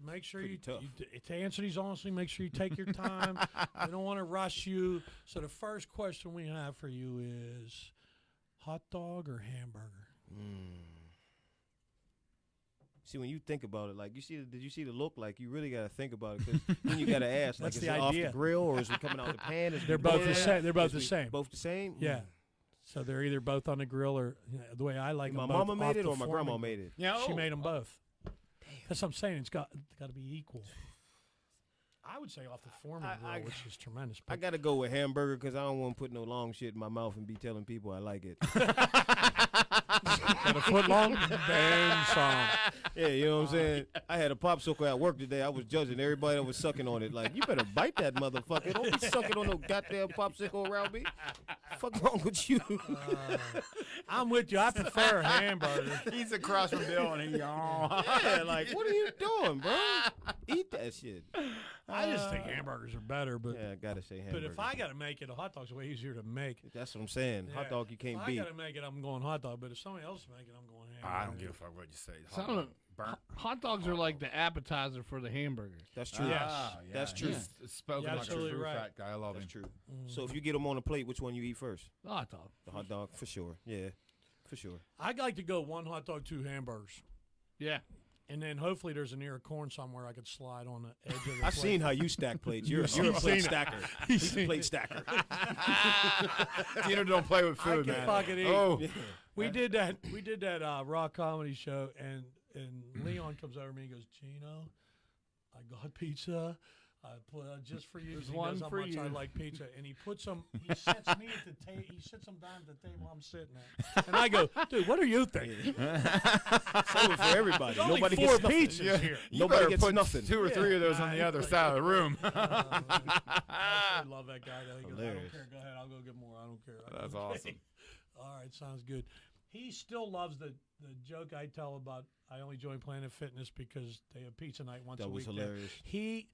make sure Pretty tough. to answer these honestly, make sure you take your time. We don't want to rush you. So the first question we have for you is hot dog or hamburger? See, when you think about it, like did you see the look? Like you really got to think about it because then you got to ask, like, That's is the it off idea. the grill or is it coming out the pan? Is it They're both the boiled? same. They're both Is the we same. Both the same. Yeah. So they're either both on the grill or the way I like My them both mama off made it the or my grandma Foreman. made it. Yeah, She oh. made them both. That's what I'm saying. It's got to be equal. I would say off the Foreman I- grill, which is tremendous. I But got to go with hamburger because I don't want to put no long shit in my mouth and be telling people I like it. got a foot long damn song. Yeah, you know what I'm saying? I had a popsicle at work today. I was judging everybody that was sucking on it. Like, you better bite that motherfucker. Don't be sucking on no goddamn popsicle around me. Fuck wrong with you? I'm with you. I prefer a hamburger. He's across from Bill, and he. Oh. Yeah, like, what are you doing, bro? Eat that shit. I just think hamburgers are better, but Yeah, I gotta say hamburger. but if I got to make it, a hot dog's way easier to make. That's what I'm saying. Hot Yeah. dog you can't if beat. I got to make it, I'm going hot dog. But if somebody else make it, I'm going hamburger. I don't give a fuck what you say. So I don't know. Burnt. Hot dogs are like the appetizer for the hamburger. That's true. Yes. That's true. He's spoken You're like a absolutely true right. fat guy. I love That's him. true. So if you get them on a plate, which one you eat first? The hot dog. The hot dog, for sure. Yeah, for sure. I'd like to go 1 hot dog, 2 hamburgers. Yeah. And then hopefully there's an ear of corn somewhere I could slide on the edge of the I've plate. seen how you stack plates. You're a seen plate it. stacker. He's a plate stacker. Tino don't play with I food, can man. fucking eat. Oh, We did that raw comedy show, and Leon comes over to me and goes, Gino, I got pizza, Just for you. There's He one knows how for much I you. like pizza, and he puts them. He sits me at the table. He sits them down at the table I'm sitting at, and I go, dude, what are you thinking? Same for everybody. There's only Nobody 4 gets nothing. pizzas here. You Nobody better gets put nothing. 2 or 3 of those on the Yeah, other like- side of the room. I love that guy. Though. He goes, I don't Hilarious. care. Go ahead. I'll go get more. I don't care. That's awesome. All right, sounds good. He still loves the joke I tell about I only joined Planet Fitness because they have pizza night once That a was week. there. hilarious. He,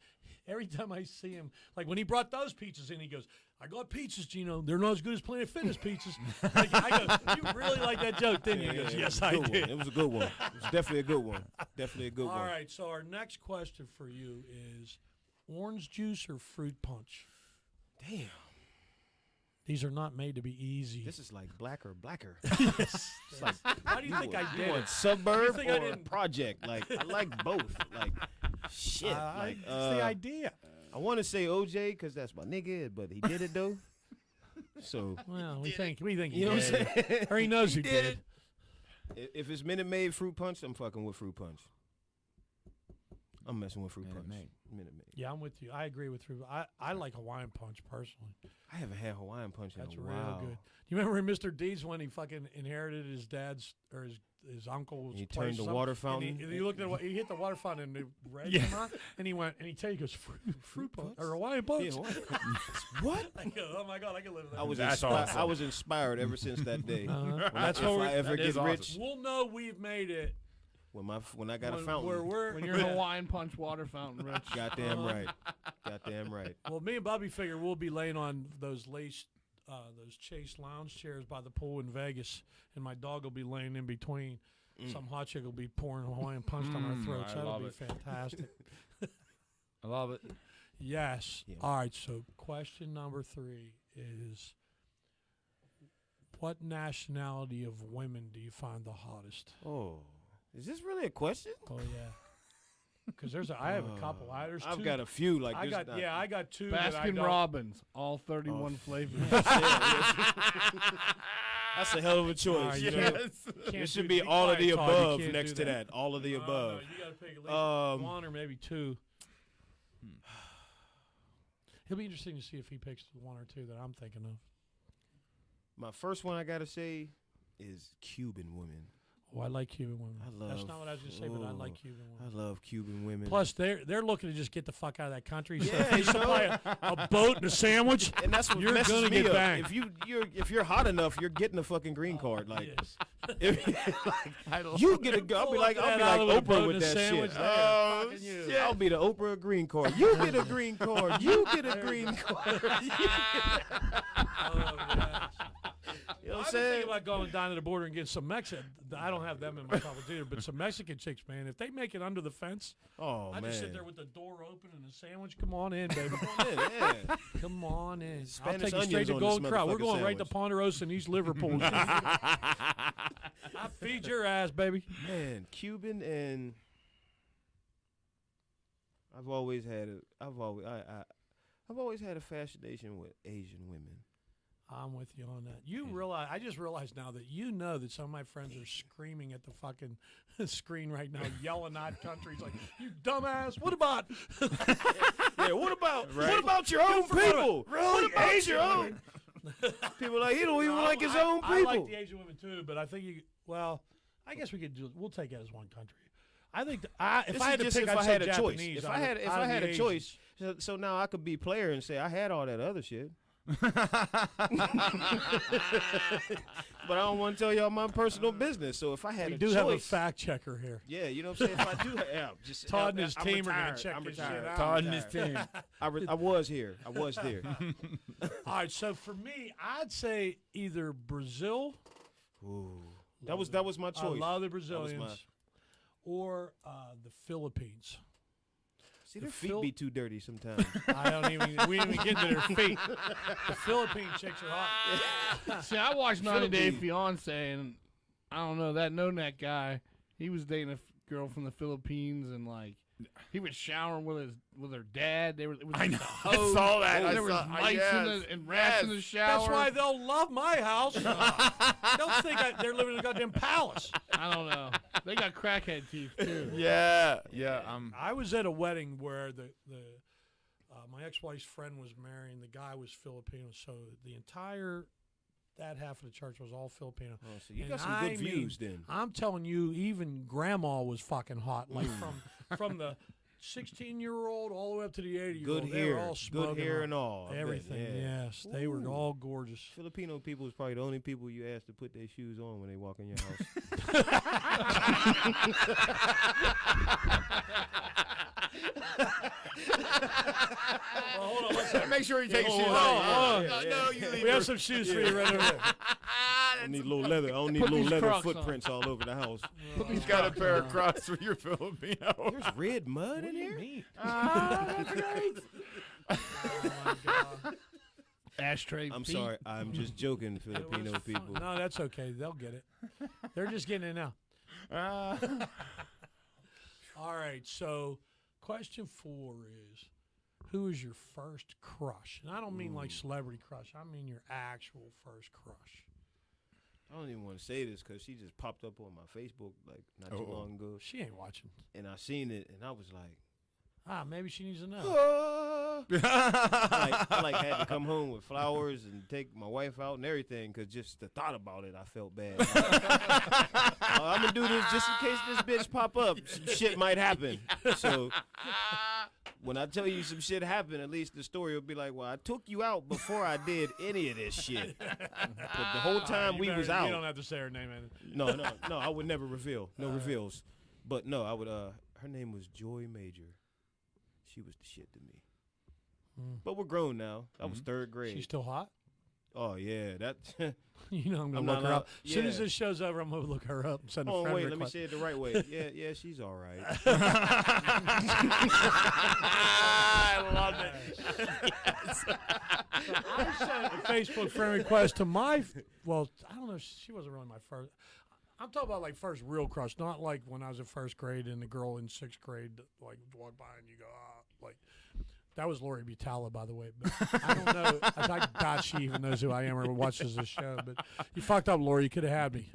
every time I see him, like when he brought those pizzas in, he goes, I got pizzas, Gino. They're not as good as Planet Fitness pizzas. Like, I go, you really like that joke, didn't you? He goes, it yes, was a I good one. did. It was a good one. It was definitely a good one. Definitely a good All one. right, so our next question for you is orange juice or fruit punch? Damn. These are not made to be easy. This is like blacker. Yes. Why do you think I You did want it? suburb think I or didn't- project? Like I like both. Like shit. Like it's the idea. I want to say OJ because that's my nigga, but he did it though. So Well, we think he you know what I'm did. saying? Or he knows he did. If it's Minute Maid fruit punch, I'm fucking with fruit punch. I'm messing with fruit Minute punch. Maid. Minute Maid. Yeah, I'm with you. I agree with you. I like Hawaiian Punch personally. I haven't had Hawaiian punch in That's a real while. good. You remember in Mr. Deeds when he fucking inherited his dad's or his uncle's He place turned the or something, water and fountain. he looked at he hit the water fountain and the red Yeah. came out, and he went and he goes fruit punch or Hawaiian Punch. Yeah, what? I go, oh my god, I can live with that. I was That's inspired. awesome. I was inspired ever since that day. That's if what I ever that get is awesome. rich, we'll know we've made it when I got a when fountain. When you're Hawaiian Punch water fountain, Rich. Goddamn right. Goddamn right. Well, me and Bobby figure we'll be laying on those Chase lounge chairs by the pool in Vegas, and my dog will be laying in between. Some hot chick will be pouring Hawaiian punch down our throats. I That'll love be it. fantastic. I love it. Yes. Yeah. All right. So, question number 3 is: what nationality of women do you find the hottest? Oh, is this really a question? Oh yeah. Because I have a couple. There's I've two. got a few like I this. got I got 2. that I Baskin don't- Robbins, all 31 flavors. That's a hell of a choice. Nah, you you know? can't It should do- be all of the quiet, Todd, you above can't next do to that. All of the No, above. no, you got to pick at least Um, 1 or maybe 2. It'll be interesting to see if he picks 1 or 2 that I'm thinking of. My first one I gotta say is Cuban women. Oh, I like Cuban women. I love. That's not what I was going to say, but I like oh, Cuban I women. love Cuban women. Plus, they're looking to just get the fuck out of that country. So Yeah, if you you know. supply a boat and a sandwich, and that's what you're messes gonna me get up. banged. If you're hot enough, you're getting a fucking green card. Like, yes. if, you get a. I'll be like Oprah with that shit. Oh, fucking you. I'll be the Oprah of green card. You get a green card. You get a green card. Oh, yes. You know what I've I'm been saying? thinking about going down to the border and getting some Mexican. I don't have them in my cupboard either, but some Mexican chicks, man. If they make it under the fence, Oh I man. just sit there with the door open and a sandwich. Come on in, baby. Yeah. Come on in. I'll Spanish take you straight to onions on Gold this Crown. We're motherfucking going right to sandwich. Ponderosa and East Liverpool. I feed your ass, baby. Man, Cuban and I've always had a fascination with Asian women. I'm with you on that. You realize? I just realized now that you know that some of my friends are screaming at the fucking screen right now, yelling at countries like, "You dumbass! What about?" Yeah, what about your own people? Really? What about Asian your own? People like he don't even like his own I people. like the Asian women too, but I think well, I guess we'll take it as one country. I think if This I is had to just pick, if I'd I say had a choice. Japanese. If I had a Asians. choice, so now I could be player and say I had all that other shit. But I don't want to tell y'all my personal business. So if I had We a do choice, have a fact checker here. yeah, you know what I'm saying. If I do, just Todd and his I'm team are gonna retired. check I'm this shit retired. out. Todd and his team. I was here. I was there. All right, so for me, I'd say either Brazil. Ooh, that was my choice. I love the That was Brazilians, or the Philippines. See, their The feet Phil- be too dirty sometimes. I don't even. We didn't even get into their feet. The Philippine chicks are hot. See, I watched 90 Day Philippines. Fiance, and I don't know, that no neck guy, he was dating a girl from the Philippines, and like he was showering with her dad. It was I know. a I hose. saw that. I There was saw- mice yes. and rats in the shower. That's why they'll love my house. They'll think they're living in a goddamn palace. I don't know. They got crackhead teeth too. Yeah. Yeah. I was at a wedding where the my ex-wife's friend was marrying. The guy was Filipino, so that half of the church was all Filipino. Oh, so you And got some good views then. I'm telling you, even grandma was fucking hot. Like from the 16-year-old all the way up to the 80-year-old. Good They were all hair, smoking good hair hot. and all. I bet, Everything, yeah. yes. They were Ooh. all gorgeous. Filipino people is probably the only people you ask to put their shoes on when they walk in your house. Well, hold on, let's Make sure you take your shoes hold off. on. No, you leave We have your- some shoes for you right over there. I don't need little leather. I don't need Put little these leather Crocs on. footprints all over the house. He's got a pair of Crocs for your Filipino. There's red mud What in do you here. mean? That's great. Oh, my God. Ashtray. I'm feet. sorry. I'm just joking, It was Filipino fun. people. No, that's okay. They'll get it. They're just getting it now. All right. So, question 4 is, who is your first crush? And I don't mean like celebrity crush. I mean your actual first crush. I don't even want to say this because she just popped up on my Facebook like not too long ago, She ain't watching. and I seen it, and I was like, Maybe she needs to know. I like had to come home with flowers and take my wife out and everything because just the thought about it, I felt bad. I'm gonna do this just in case this bitch pop up. Some shit might happen. So when I tell you some shit happened, at least the story will be like, well, I took you out before I did any of this shit. But the whole time we was out. You don't have to say her name. No, I would never reveal. No reveals. But no, I would. Her name was Joy Major. She was the shit to me. But we're grown now. That was 3rd grade. She's still hot. Oh yeah, that. You know I'm I'm gonna not look her up. allowed- As soon as yeah. this show's over, I'm gonna look her up and send a Oh friend wait, let me request. say it the right way. Yeah, she's all right. I love it. I sent a Facebook friend request to my. Well, I don't know. She wasn't really my first. I'm talking about like first real crush, not like when I was in 1st grade and the girl in 6th grade like walk by and you go like. That was Lori Butala, by the way. But I don't know. I doubt she even knows who I am or watches this show. But you fucked up, Lori. You could have had me.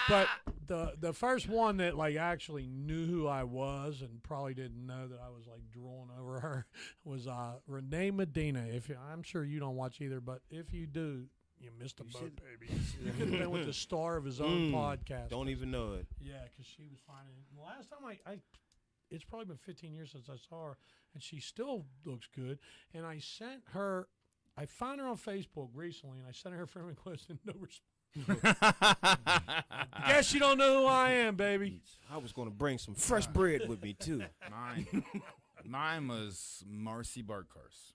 But the first one that like actually knew who I was and probably didn't know that I was like drooling over her was Renee Medina. I'm sure you don't watch either, but if you do, you missed a boat, baby. You could have been with the star of his own podcast. Don't even know it. Yeah, because she was finding it. The last time I it's probably been 15 years since I saw her, and she still looks good. And I sent her, I found her on Facebook recently, and I sent her a friend request and no response. Guess you don't know who I am, baby. I was gonna bring some fresh bread with me too. Mine was Marcy Barkars.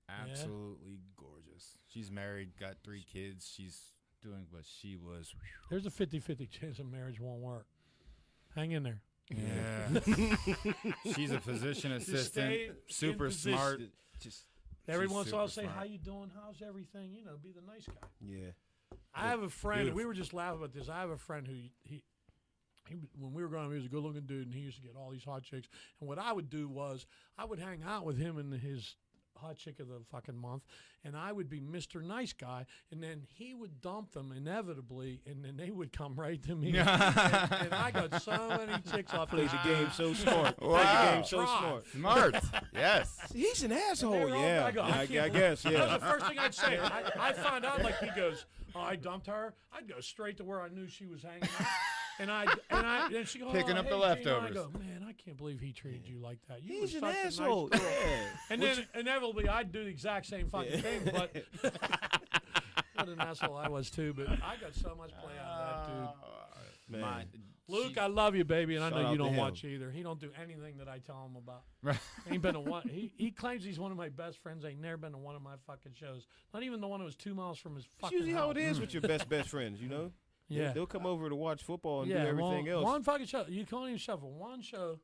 Absolutely gorgeous. She's married, got 3 kids. She's doing what she was. There's a 50-50 chance a marriage won't work. Hang in there. Yeah. She's a physician assistant, stay in super position. smart. Just Every She's once in a while, super say, smart. how you doing? How's everything? You know, be the nice guy. yeah. I have a friend. Beautiful. We were just laughing about this. I have a friend who he when we were growing up, he was a good-looking dude, and he used to get all these hot chicks. And what I would do was I would hang out with him and his hot chick of the fucking month, and I would be Mr. Nice Guy, and then he would dump them inevitably, and then they would come right to me. and I got so many chicks off Played this the game so smart. Played the Wow. game so Tried. smart. Smart. Yes. He's an They asshole. were all- Yeah. I go, I I can't guess. That was Yeah. the first thing I'd say. I found out, like, he goes, oh, I dumped her. I'd go straight to where I knew she was hanging out. And she goes, Picking oh, up hey, the Gino. levtovers. I go, man, I can't believe he treated you like that. You He's were an such asshole. A nice girl. Yeah. And then inevitably, I'd do the exact same fucking thing, but what an asshole I was too. But I got so much play out of that dude. Man. Luke, I love you, baby, and I Shout know out you to don't him. watch either. He don't do anything that I tell him about. Ain't been to one. He claims he's one of my best friends. Ain't never been to one of my fucking shows. Not even the one that was 2 miles from his It's fucking usually house. how it is with your best friends, you know? Yeah. They'll come over to watch football and Yeah, do everything well, else. one fucking show. You can't even shuffle one show.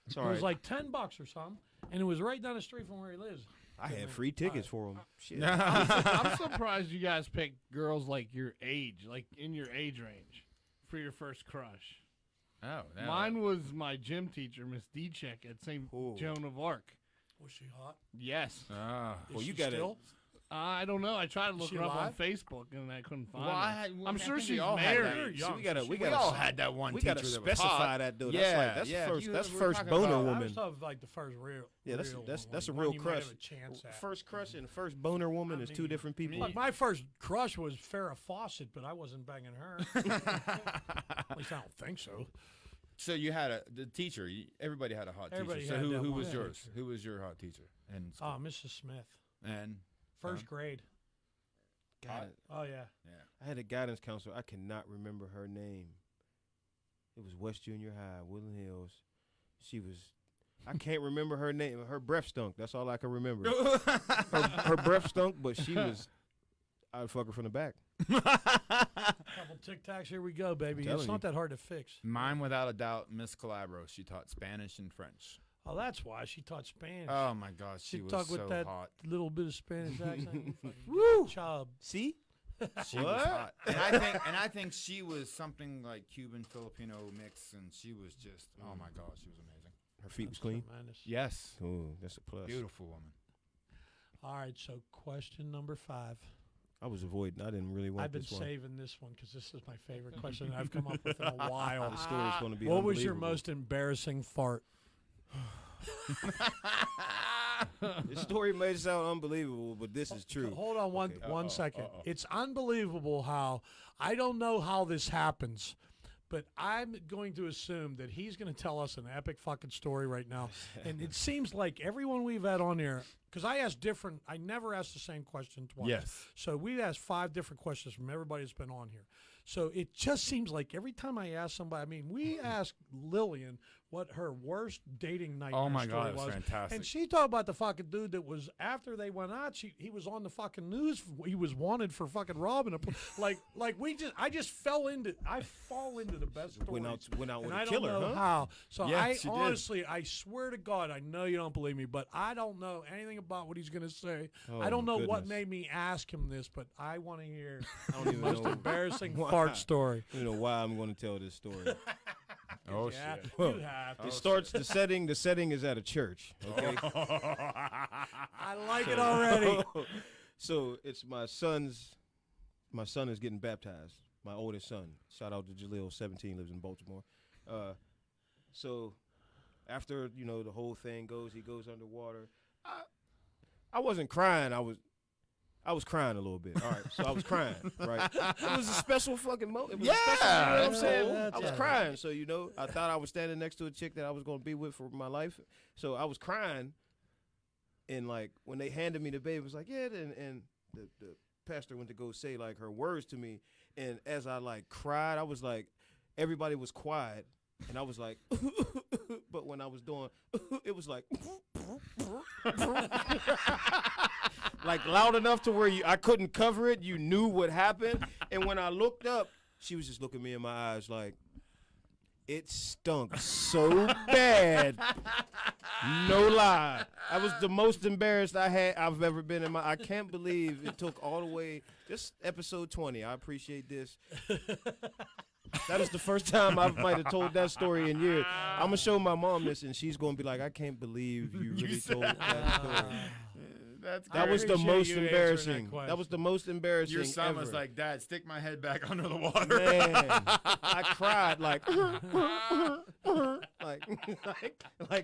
It's It all was right. like $10 or something, and it was right down the street from where he lives. I had free tickets for him. Shit. I'm surprised you guys picked girls like your age, like in your age range, for your first crush. Oh, no. Mine was my gym teacher, Miss Dechek at St. Ooh. Joan of Arc. Was she hot? Yes. Oh. Is Well, you she gotta- still? I don't know. I tried to look she her up on alive? Facebook and I couldn't find Well, her. I'm sure she's all had married. that. See, we gotta We all had that one we teacher gotta that was specify hot. that though. Yeah, That's yeah, first. you- That's we're first talking boner about- I woman. was talking like the first real. Yeah, that's real that's one, that's a one real you might crush. have a chance at. First crush and first boner woman is two mean, different people. Look, my first crush was Farrah Fawcett, but I wasn't banging her. At least I don't think so. So you had the teacher. Everybody had a hot Everybody teacher. So had that who one was yours? teacher. Who was your hot teacher? And Oh, Mrs. Smith, and first grade. God, Oh yeah. yeah. I had a guidance counselor. I cannot remember her name. It was West Junior High, Woodland Hills. She was. I can't remember her name. Her breath stunk. That's all I can remember. her breath stunk, but she was. I'd fuck her from the back. Couple Tic Tacs. Here we go, baby. It's telling not you. that hard to fix. Mine, without a doubt, Miss Calabro. She taught Spanish and French. Oh, that's why she taught Spanish. Oh my gosh, she She was talk so with that hot. little bit of Spanish accent. Woo! Child. See? She was hot, and I think she was something like Cuban Filipino mix, and she was just oh my gosh, she was amazing. Her feet was clean. Tremendous. Yes, Ooh, that's a plus. beautiful woman. All right, so question number 5. I was avoiding. I didn't really want I've been this one. saving this one because this is my favorite question I've come up with in a while. The story's going to be What was your unbelievable. most embarrassing fart? This story may sound unbelievable, but this is true. Hold on one Okay. one second. It's unbelievable how I don't know how this happens, but I'm going to assume that he's going to tell us an epic fucking story right now. And it seems like everyone we've had on here, because I never asked the same question twice. Yes. So we asked 5 different questions from everybody that's been on here. So it just seems like every time I ask somebody, I mean, we asked Lillian what her worst dating nightmare Oh my story God, it was fantastic. and she talked about the fucking dude that was after they went out. He was on the fucking news. He was wanted for fucking robbing a I just fall into the best stories. Went out and with I a don't killer, know huh? how. So Yeah, I she did. honestly, I swear to God, I know you don't believe me, but I don't know anything about what he's going to say. Oh, I don't know my what goodness. meven me ask him this, but I want to hear I don't even most know. embarrassing why. fart story. I don't know why I'm going to tell this story. Oh Yeah, shit. you have. It starts the setting. The setting is at a church. Okay. I like it already. So it's my son's. My son is getting baptized. My oldest son. Shout out to Jaleel, 17, lives in Baltimore. So after the whole thing goes, he goes underwater. I wasn't crying. I was crying a little bit. All right, so I was crying. Right, it was a special fucking moment. It was a special, you know what I'm saying? that's I was all crying. So I thought I was standing next to a chick that I was going to be with for my life. So I was crying, and like when they handed me the baby, it was like and the pastor went to go say like her words to me, and as I like cried, I was like, everybody was quiet, and I was like, but when I was doing, it was like. Like loud enough to where I couldn't cover it. You knew what happened. And when I looked up, she was just looking me in my eyes like, it stunk so bad. No lie. I was the most embarrassed I've ever been in I can't believe it took all the way, just episode 20. I appreciate this. That is the first time I might have told that story in years. I'm going to show my mom this, and she's going to be like, I can't believe you really told that story. That was the appreciate most you answering that embarrassing. question. That was the most embarrassing. Your son ever. was like, "Dad, stick my head back under the water." Man, I cried like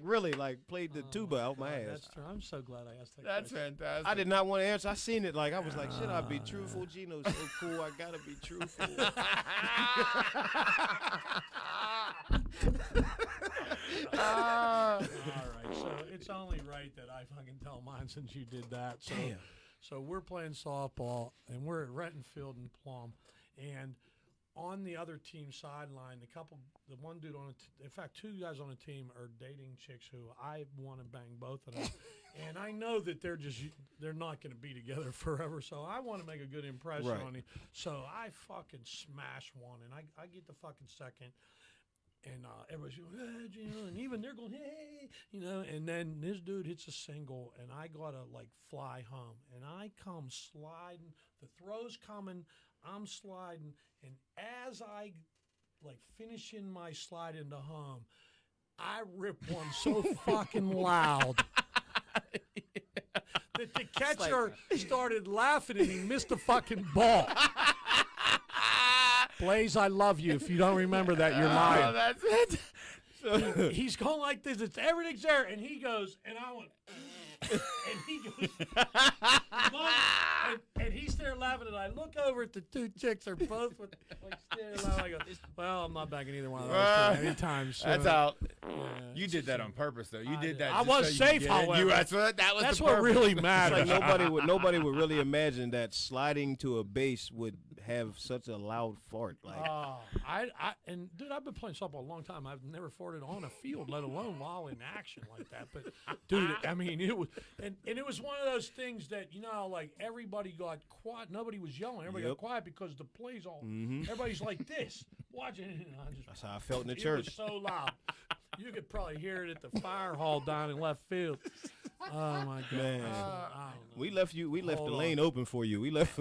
really, like played the tuba out my ass. That's true. I'm so glad I asked that. That's question. fantastic. I did not want to answer. I seen it like I was like, should I be truthful? Gino's so cool. I gotta be truthful. All right, so it's only right that I fucking tell mine since you did that. So, Damn. so we're playing softball, and we're at Renton Field in Plum, and on the other team sideline, the one dude in fact, 2 guys on the team are dating chicks who I want to bang both of them, and I know that they're not going to be together forever. So I want to make a good impression Right. on him. So I fucking smash one, and I get the fucking second. And everybody's going, hey, Gino, and even they're going, hey, and then this dude hits a single, and I got to, like, fly home. And I come sliding, the throw's coming, I'm sliding, and as I, like, finishing my slide into home, I rip one so fucking loud that the catcher started laughing and he missed the fucking ball. Blaze, I love you. If you don't remember that, you're lying. That's it. He's going like this. It's everything's there, and he goes, and I went, and he goes, and he's there laughing, and I look over at the two chicks. They're both with, like staring laughing. I go, well, I'm not backing either one of those anytime soon. That's how. Yeah, You it's did that just- on purpose, though. You did that. I just was so you safe, could get it. however. That was That's the what purpose. really It's matters. like nobody would really imagine that sliding to a base would have such a loud fart. Like And dude, I've been playing softball a long time. I've never farted on a field, let alone while in action like that. But dude, I mean, it was, and it was one of those things that like everybody got quiet. Nobody was yelling. Everybody got Yep. quiet because the plays all. Everybody's like this, watching it. And I just, that's how I felt in the it church. was so loud. You could probably hear it at the fire hall down in left field. Oh my god! Man. I don't know. We left the Hold lane on. open for you. We left.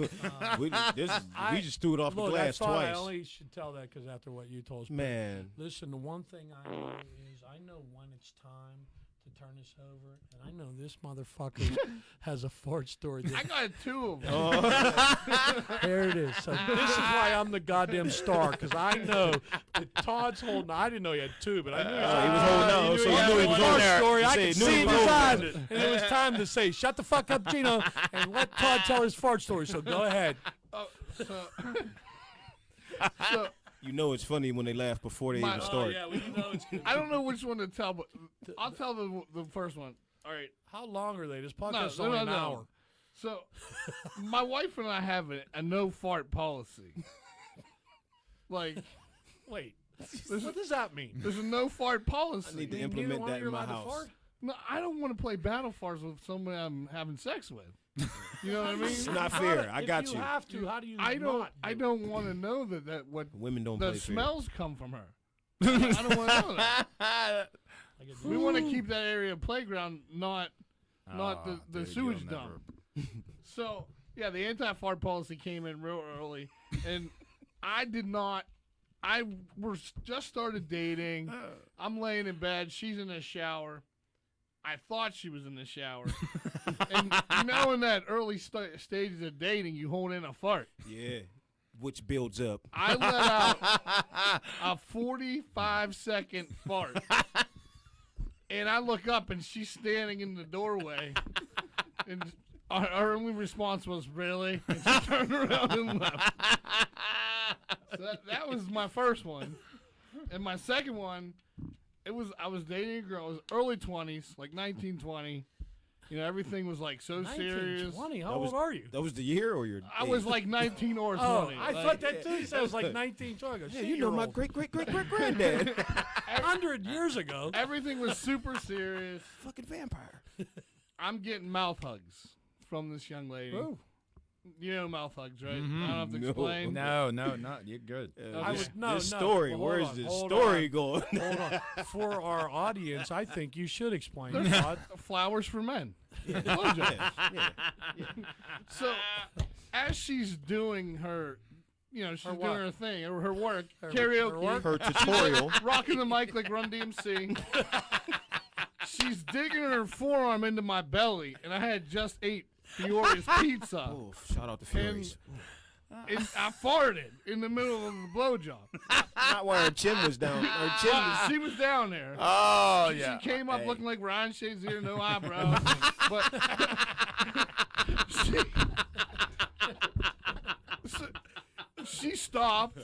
we just threw it off Look, the glass I thought I twice. only should tell that because after what you told us. But Man, listen, the one thing I know is I know when it's time to turn this over, and I know this motherfucker has a fart story. I got two of them. There it is. So this is why I'm the goddamn star, because I know that Todd's holding. I didn't know he had two, but I knew he was holding on, so you knew he was on there. story. You I said could knew see he in was his on eyes, there. and it was time to say, "Shut the fuck up, Gino," and let Todd tell his fart story. So go ahead. So you know it's funny when they laugh before they even Oh, start. yeah, we know it's good. I don't know which one to tell, but I'll tell the first one. All right. How long are they? This podcast is only no, an hour. So, my wife and I have a no fart policy. Like, Wait, what does that mean? there's a no fart policy. I need to Neither implement one of that you in are my allowed to house. fart? No, I don't want to play battle farts with someone I'm having sex with. You know what I mean? It's not fair. I got If you. you have to, how do you I don't. not I do don't want to know that what Women don't the play fair. smells come from her. I don't want to know that. it? Like a We want to keep that area of playground not Oh, the dude, sewage you'll dump. So yeah, the anti-fart policy came in real early, and I did not. I was just started dating. I'm laying in bed. She's in the shower. I thought she was in the shower. And you know, in that early stages of dating, you hold in a fart. Yeah, which builds up. I let out a 45-second fart. And I look up, and she's standing in the doorway. And our only response was, "Really?" And she turned around and left. So that was my first one. And my second one, I was dating a girl. It was early 20s, like 19, 20. You know, everything was like so serious. 20. How That was- old are you? That was the year or your? I was like 19 or 20. Oh, I Like, thought that too. So I was like 19, 20. I go, Yeah, you know my great granddad. 100 years ago. everything was super serious. Fucking vampire. I'm getting mouth hugs from this young lady. Ooh. You know mouth hugs, right? I don't have to No. explain. No, you're good. I This, would- no, this no, story. well, hold Where's on, this hold story on. going? Hold on. For our audience, I think you should explain, They're Todd. flowers for men. Blowjobs. Yeah. So, as she's doing her, she's Her doing what? her thing, her work, Her karaoke, work? Her tutorial. rocking the mic like Run DMC. She's digging her forearm into my belly, and I had just ate Fiore's pizza. Oh, shout out to Furies. And I farted in the middle of the blowjob. Not while her chin was down. Her chin was. She was down there. Oh She came up Hey. looking like Ryan Shazier, no eyebrows. But she stopped.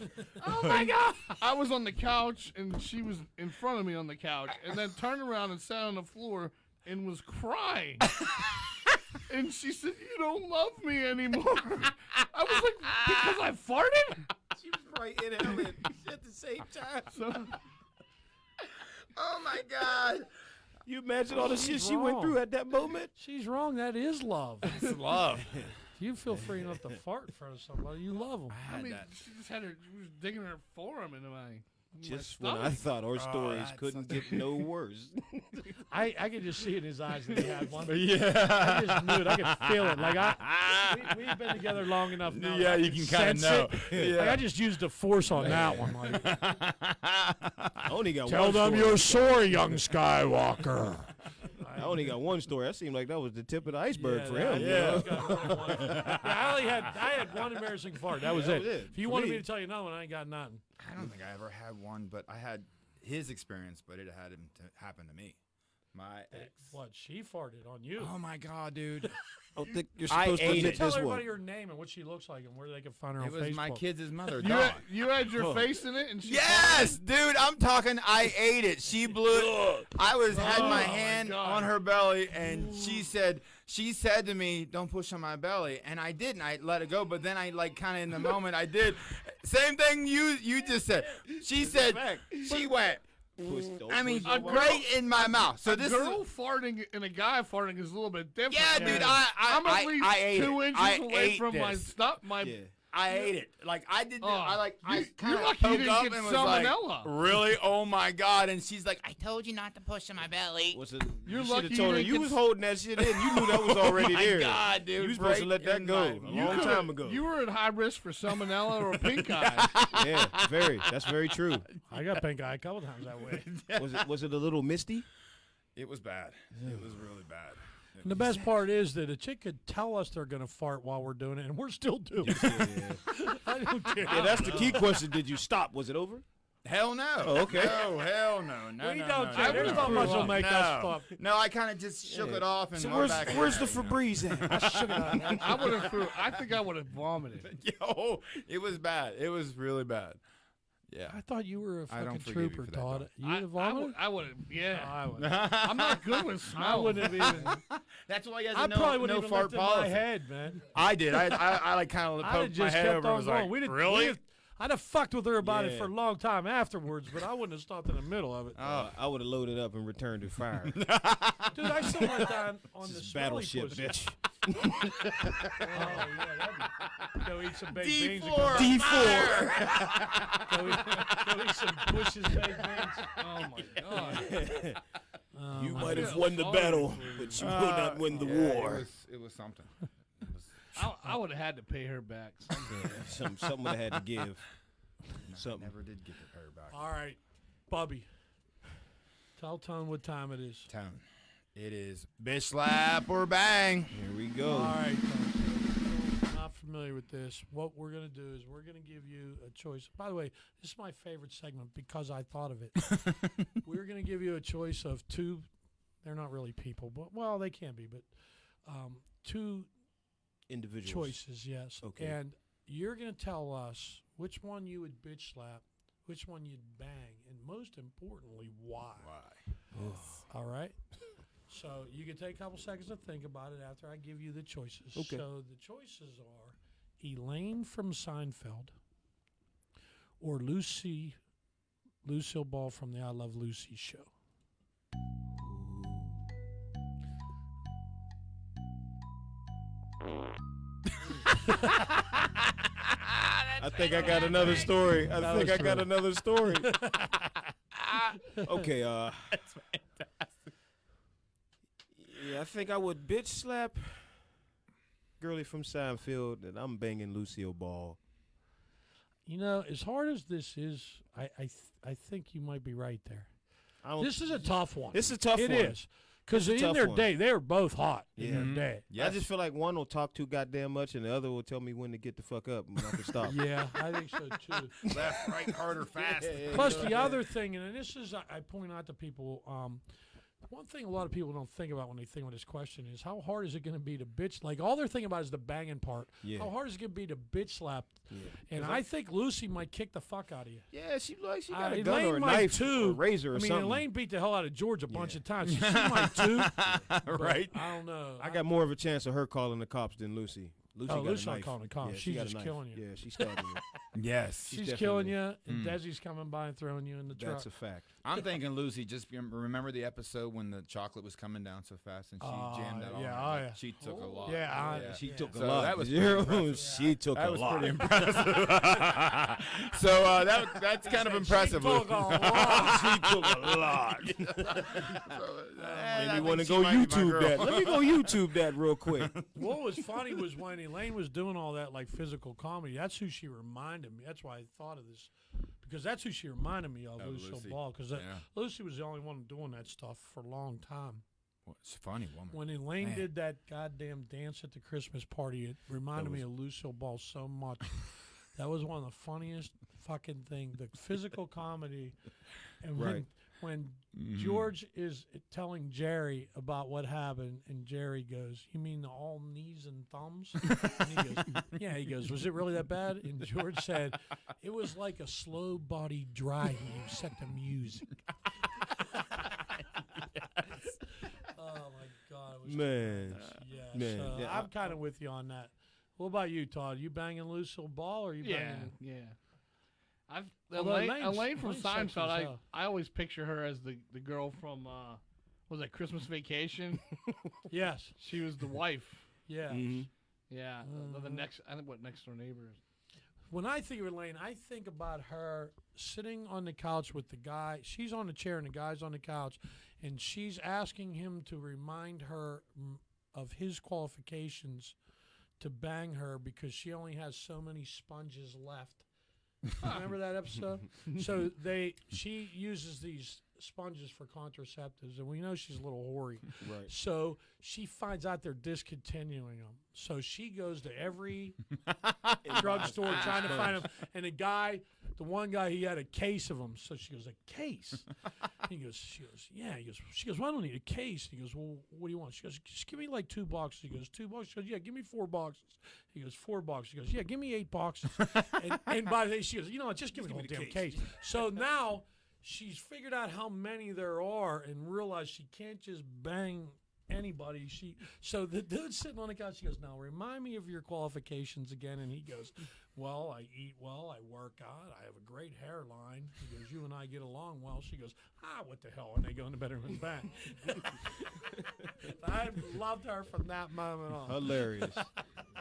Oh my God! I was on the couch and she was in front of me on the couch, and then turned around and sat on the floor and was crying. And she said, "You don't love me anymore." I was like, "Because I farted?" She was right in it at the same time. So Oh my God. You imagine all the shit She's she went wrong. through at that moment? She's wrong. That is love. It's love. You feel free enough to fart in front of somebody. You love them. I mean, she just had she was digging her forearm into my Just my when I stomach. thought our stories that couldn't get no worse. I could just see it in his eyes that he had one. Yeah. I just knew it. I could feel it. Like we've been together long enough now. Yeah, that I you can can kinda sense know. it. Yeah. Like I just used the force on that one. Like, I only got tell one them story. you're sorry, young Skywalker. I only got one story. That seemed like that was the tip of the iceberg for him. you Yeah, know? I had one embarrassing fart. That was That it. was it If you for wanted me. me to tell you another one, I ain't got nothing. I don't think I ever had one, but I had his experience, but it had him to happen to me. My ex. What, she farted on you? Oh my god, dude! I don't think you're I supposed to ate admit it. Tell this everybody one. her name and what she looks like and where they can find her on It was Facebook. my kid's mother. You dog. had, you had your Oh. face in it, and she Yes, dude, I'm talking. I ate it. She blew it. I had Oh, my my hand God. on her belly, and she said to me, "Don't push on my belly," and I didn't. I let it go, but then I kind of in the moment I did. Same thing you just said. She said fact. she went. Don't I mean, push on my- right in my mouth. So a this girl is. farting and a guy farting is a little bit different. Yeah, man. dude, I'm at least I ate 2 it. inches I away ate from my this. stuff. My Yeah. I ate it. Like I did. Oh, I you're kind of lucky you poked didn't up get and was like, salmonella. really? Oh my god! And she's like, I told you not to push on my belly. What's it? You're you lucky should you have told her didn't you get was s- holding that shit in. You knew that was already Oh my there. God, dude, You was supposed to right let that in go my- a You long coulda- time ago. You were at high risk for salmonella or pink eye. Yeah, very. That's very true. I got pink eye a couple times that way. Was it a little misty? It was bad. It was really bad. And the best part is that a chick could tell us they're going to fart while we're doing it, and we're still doing it. I don't care. Yeah, that's the key question. Did you stop? Was it over? Hell no. Oh, okay. No, hell no. No, We no, don't no, care. no, There's no. not much will make no. us stop. No, I kind of just shook it off and So went back in where's the there, you know? Febreze at? I think I would have vomited. Yo, it was bad. It was really bad. Yeah. I thought you were a I don't fucking forgive you trooper, for that, Todd. dog. You would have vomited? I would have. Yeah. I would. I'm not good with smell. I wouldn't have even. That's why you guys I know probably wouldn't no even fart lifted my policy. head, man. I did. I like kind of I'd have poked my just head kept over. on and was going. like, We'd have, really? I'd have fucked with her about it Yeah. for a long time afterwards, but I wouldn't have stopped in the middle of it. I would have loaded up and returned to fire. Dude, I still went down on the This is smelly battleship, pussy. bitch. Oh, yeah, that'd be, go eat some baked beans. and D4. come D4. back. Go eat some Bush's baked beans. Oh my god. Oh, You my might have God. won the Sorry battle, for you. but you will not win the Yeah, war. It was something. It was, I would have had to pay her back. Something would have had to give. no, I Something. never did get the hair back. All right, Bubby. Tell Tone what time it is. Tone. It is bitch slap or bang. Here we go. All right, Tone. Not familiar with this. What we're going to do is we're going to give you a choice. By the way, this is my favorite segment because I thought of it. We're going to give you a choice of two. They're not really people, but, well, they can be, but two Individuals. choices, yes. Okay. And you're going to tell us which one you would bitch slap, which one you'd bang, and most importantly, why. All right? So you can take a couple seconds to think about it after I give you the choices. Okay. So the choices are Elaine from Seinfeld or Lucille Ball from the I Love Lucy show. I think I got another story. I That think was I got true. another story. Okay, yeah, I think I would bitch slap girlie from Seinfeld, and I'm banging Lucille Ball. You know, as hard as this is, I think you might be right there. I don't, This is a tough one. This is a tough It one. is. Because It's a in tough their one. day, they were both hot Yeah. in their day. Yes. I just feel like one will talk too goddamn much, and the other will tell me when to get the fuck up and when I can stop. Yeah, I think so too. Left, right, harder, fast. Plus, the other thing, and this is, I point out to people, one thing a lot of people don't think about when they think about this question is how hard is it going to be to bitch? Like, all they're thinking about is the banging part. Yeah. How hard is it going to be to bitch slap? Yeah. And I think Lucy might kick the fuck out of you. Yeah, she got a gun Elaine or a might knife too. or a razor or I mean, something. Elaine beat the hell out of George a bunch Yeah. of times. So she might too. but Right. I don't know. I got more of a chance of her calling the cops than Lucy. Lucy got Lucy a not knife. calling the cops. Yeah, She's got a just knife. killing you. Yeah, she's stabbing you. Yes. She's definitely- killing you, and Mm. Desi's coming by and throwing you in the truck. That's a fact. I'm thinking Lucy. Just remember the episode when the chocolate was coming down so fast and she jammed that on. yeah, her? oh, Like, yeah. She took a lot. Yeah, She Yeah. took a So lot. that was You pretty hear? impressive. She took That a was lot. pretty impressive. So that's kind of impressive. She took Luke. a lot. She took a lot. I Maybe think want to she go might be my YouTube girl. that. Let me go YouTube that real quick. What was funny was when Elaine was doing all that like physical comedy. That's who she reminded me. That's why I thought of this, because that's who she reminded me of, Oh, Lucille Lucy. Ball. Because Yeah. Lucy was the only one doing that stuff for a long time. It's a funny woman. When Elaine Man. did that goddamn dance at the Christmas party, it reminded me of Lucille Ball so much. That was one of the funniest fucking things. The physical comedy, and Right. when George is telling Jerry about what happened, and Jerry goes, "You mean the all knees and thumbs?" And he goes, "Yeah." He goes, "Was it really that bad?" And George said, "It was like a slow body dry heave set to music." Oh my God, it was Man. yeah. Man, So yeah, I'm kind of with you on that. What about you, Todd? You banging Lucille Ball or you Yeah, banging? yeah. I've Although Elaine from Elaine's sexy as Seinfeld. hell. I always picture her as the girl from what was that Christmas Vacation? Yes. She was the wife. Yeah. Mhm. Yeah, the next. I think what next door neighbor is. When I think of Elaine, I think about her sitting on the couch with the guy. She's on the chair and the guy's on the couch, and she's asking him to remind her of his qualifications to bang her because she only has so many sponges left. Remember that episode? So she uses these sponges for contraceptives, and we know she's a little hoary. Right. So she finds out they're discontinuing them. So she goes to every drugstore trying to find them. And the one guy, he had a case of them. So she goes, "A case?" She goes, "Yeah." She goes, "Well, I don't need a case." He goes, "Well, what do you want?" She goes, "Just give me like 2 boxes." He goes, "2 boxes?" She goes, "Yeah, give me 4 boxes." He goes, "4 boxes." She goes, "Yeah, give me 8 boxes." and by the way, she goes, "You know what? Just give me the whole damn case." So now she's figured out how many there are and realized she can't just bang anybody. So the dude's sitting on the couch. She goes, "Now remind me of your qualifications again." And he goes, "Well, I eat well, I work out, I have a great hairline." He goes, "You and I get along well." She goes, "What the hell?" And they go in the bedroom and bang. I loved her from that moment on. Hilarious.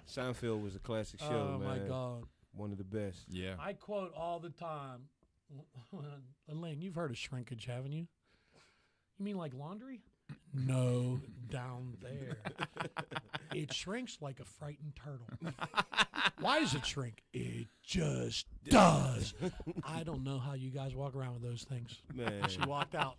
Seinfeld was a classic show, Oh man. my God. One of the best. Yeah. I quote all the time. Elaine, you've heard of shrinkage, haven't you? You mean like laundry? No, down there. It shrinks like a frightened turtle. Why does it shrink? It just does. I don't know how you guys walk around with those things. Man, She walked out.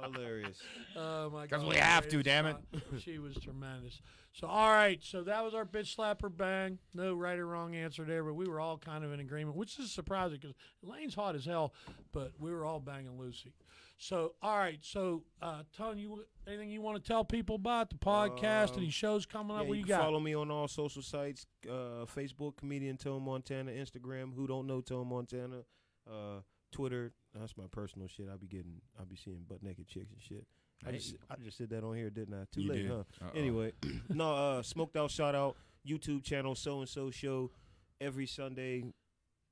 hilarious. Oh my God! 'Cause we have to, damn it. She was tremendous. So all right, so that was our bitch slapper bang. No right or wrong answer there, but we were all kind of in agreement, which is surprising because Elaine's hot as hell, but we were all banging Lucy. So all right, so Tony, anything you want to tell people about the podcast? Any shows coming up? Yeah, What you you can got? follow me on all social sites, Facebook, comedian Tone Montana, Instagram, who don't know Tone Montana, Twitter. That's my personal shit. I be seeing butt naked chicks and shit. I just said that on here, didn't I? Too You late, did. huh? Uh-oh. Anyway, no, Smoked Out Shout Out, YouTube channel, So and So Show, every Sunday.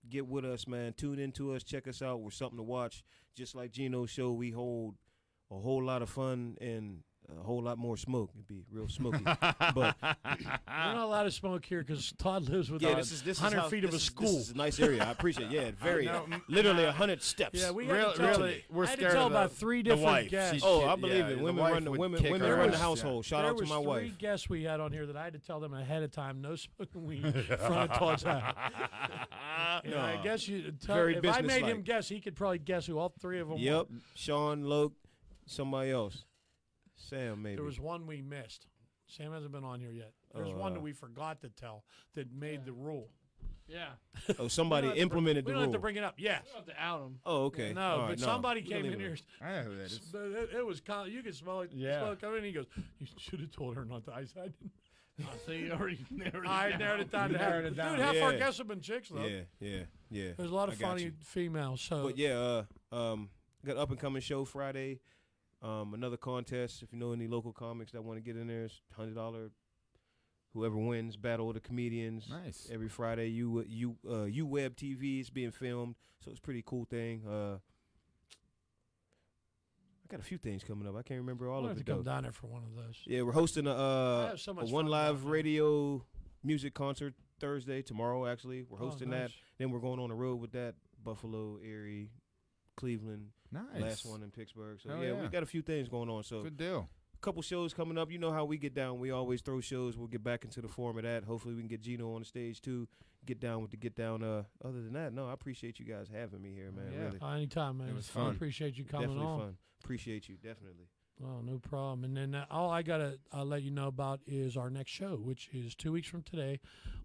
Get with us, man. Tune into us. Check us out. We're something to watch. Just like Gino's show, we hold a whole lot of fun and a whole lot more smoke. It'd be real smoky. But We're not allowed to smoke here because Todd lives with yeah, this is 100 how, feet of a this is- school. This is a nice area. I appreciate it. Yeah, very. know. Literally 100 steps. Yeah, we Really- had to tell, really, we're I had to scared tell of about the- 3 the different wife. guests. Oh, I believe Yeah, it. the Women wife run the would women. kick Women our run the ass, household. Shout There out to was my 3 wife. guests we had on here that I had to tell them ahead of time, no smoking weed in front of Todd's house. And I guess you tell, Very if I made him businesslike. guess, he could probably guess who all 3 of them Yep. were. Sean, Loke, somebody else. Sam, maybe. There was one we missed. Sam hasn't been on here yet. There's one that we forgot to tell that made the rule. Yeah, Oh, somebody We don't have to implemented We the don't have to rule. bring it up. Yes. you don't have to out him. Oh, okay. No, All but right, somebody We came can in leave here. it. I know who that is. But it was you could smell it. Yeah. Smell it coming in. He goes, "You should have told her not to." I said, "I didn't." So you already narrowed it I down. narrowed it down to Narrowed half. it down. Dude, half our Yeah. guests have been chicks though. Yeah. There's a lot of I got funny you. females. So But yeah, got up and coming show Friday. Another contest. If you know any local comics that want to get in there, it's $100. Whoever wins, battle of the comedians. Nice. Every Friday, UWeb TV is being filmed, so it's a pretty cool thing. I got a few things coming up. I can't remember all I'll of have to it come though. down there for one of those. Yeah, we're hosting I have so a much One fun Live down there. Radio music concert Thursday, tomorrow actually. We're Oh, hosting nice. that. Then we're going on the road with that. Buffalo, Erie, Cleveland, Nice. last one in Pittsburgh. So Hell yeah, yeah. we got a few things going on. So Good deal. couple shows coming up. You know how we get down. We always throw shows. We'll get back into the form of that. Hopefully we can get Gino on the stage too. Get down with the get down. Other than that, no, I appreciate you guys having me here, man. Yeah. Really, Anytime, man. It was I fun. appreciate you coming definitely on. fun. Appreciate you, definitely. Oh, no problem. And then all I got to let you know about is our next show, which is 2 weeks from today.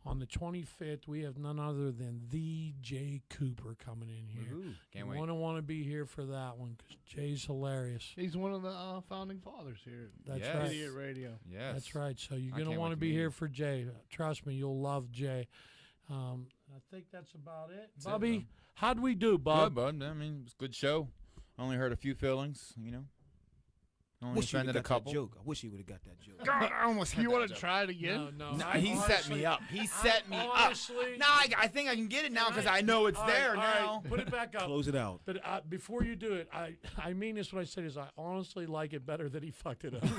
On the 25th, we have none other than the Jay Cooper coming in here. Woohoo. Can't You wait. want to be here for that one because Jay's hilarious. He's one of the founding fathers here. That's Yes. right. Idiot Radio. Yes. That's right. So you're I going to can't want wait to to be meet here him. for Jay. Trust me, you'll love Jay. I think that's about it. That's it, Bubby, bro. how'd we do, Bob? Good, bud. I mean, it was a good show. Only hurt a few feelings, Only Wish you would offended have a got that couple. joke. I wish he would have got that joke. God, I almost had You that want to joke. try it again? No, No, I he set honestly- me up. He set me up. honestly, Now I think I can get it now because I know it's All right, there all right, now. put it back up. Close it out. But before you do it, I mean this when I say this. I honestly like it better that he fucked it up. Because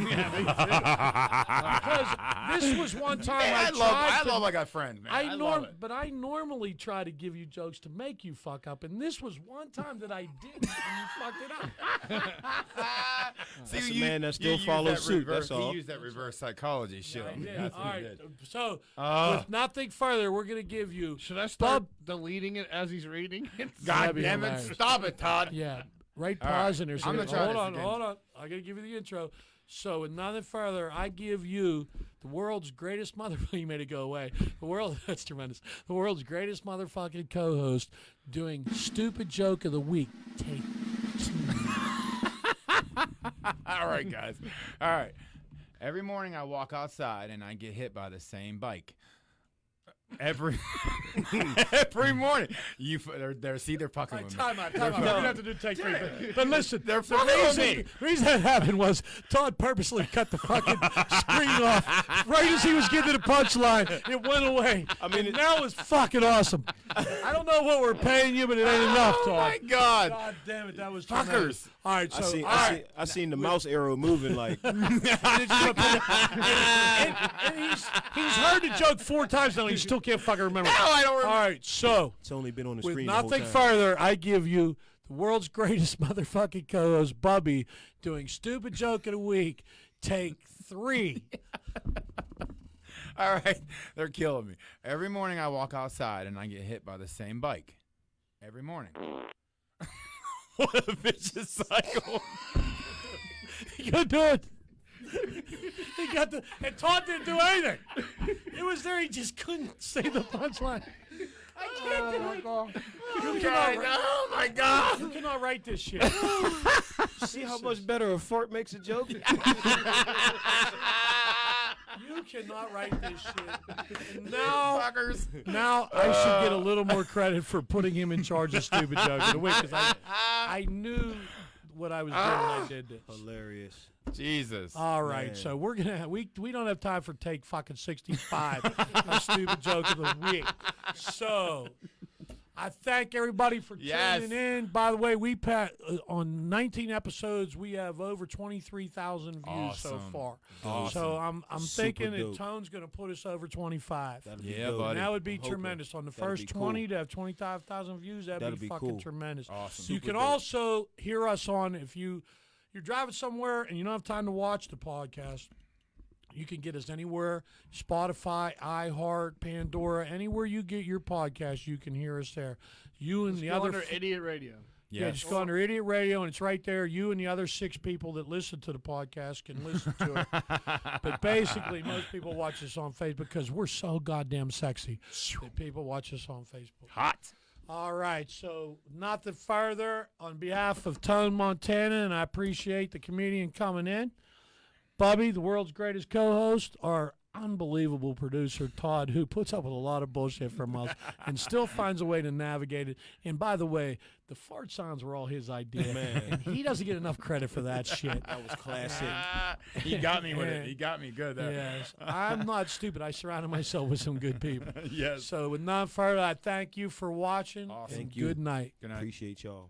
this was one time Man, I tried I got friends, man. I love it. But I normally try to give you jokes to make you fuck up, and this was one time that I didn't, and you fucked it up. See, That's a you- man that you still used follows that suit, reverse- that's all. He used that reverse psychology shit. Yeah, on me. yeah. That's All what he right. did. So Ah. with nothing further, we're gonna give you. Should I start Bub- deleting it as he's reading it? God That'd be damn it! hilarious. Stop it, Todd. Yeah, right All right. pause in there. So I'm gonna try hold this on, again. hold on. I gotta give you the intro. So with nothing further, I give you the world's greatest motherfucker. You made it go away. The world. That's tremendous. The world's greatest motherfucking co-host doing stupid joke of the week. Take two. All right, guys. All right. Every morning I walk outside and I get hit by the same bike. Every morning. They're fucking with me. Time out. We're gonna have to do take three. But listen, They're the fucking with me. reason that happened was Todd purposely cut the fucking screen off right as he was getting to the punchline. It went away. I mean, now it's fucking awesome. I don't know what we're paying you, but it ain't enough, Oh Todd. my God. God damn it, that was Fuckers. tremendous. All right, so I seen the mouse arrow moving like. and he's heard the joke 4 times now. He still can't fucking remember. Now I don't All remember. right, so It's only been on the with screen. the whole nothing time. further, I give you the world's greatest motherfucking co-host, Bubby, doing stupid joke of the week. Take 3. All right. They're killing me. Every morning I walk outside and I get hit by the same bike. Every morning. What a vicious cycle. You gonna do it? He got the and Todd didn't do anything. It was there. He just couldn't say the punchline. I can't do it. You cannot, Oh my God. you cannot write this shit. See how much better a fart makes a joke? You cannot write this shit. And now, Fuckers. now I should get a little more credit for putting him in charge of stupid jokes of the week because I knew what I was doing when I did this. Hilarious. Jesus. All right, Man. so we're gonna we don't have time for take fucking 65. A stupid joke of the week. So I thank everybody for Yes. tuning in. By the way, we on 19 episodes, we have over 23,000 views so Awesome. far. Awesome. So I'm Super thinking that dope. Tone's gonna put us over 25. That'd be Yeah, dope. buddy. And that would be I'm hoping. tremendous. On the That'd first be 20 cool. to have 25,000 views, that'd That'd be be fucking cool. tremendous. Awesome. You can dope. also hear us on if you're driving somewhere and you don't have time to watch the podcast. You can get us anywhere: Spotify, iHeart, Pandora, anywhere you get your podcast. You can hear us there. You and the Go other under Idiot Radio. yeah, just go under Idiot Radio, and it's right there. You and the other 6 people that listen to the podcast can listen to it. But basically, most people watch us on Facebook because we're so goddamn sexy that people watch us on Facebook. Hot. All right, so nothing further. On behalf of Tone Montana, and I appreciate the comedian coming in, Bubby, the world's greatest co-host, our unbelievable producer, Todd, who puts up with a lot of bullshit from us and still finds a way to navigate it. And by the way, the fart sounds were all his idea. And he doesn't get enough credit for that shit. That was classic. He got me with it. He got me good there. Yes, I'm not stupid. I surrounded myself with some good people. Yes. So with none further, I thank you for watching. Awesome. And Thank you. good night. Good night. Appreciate y'all.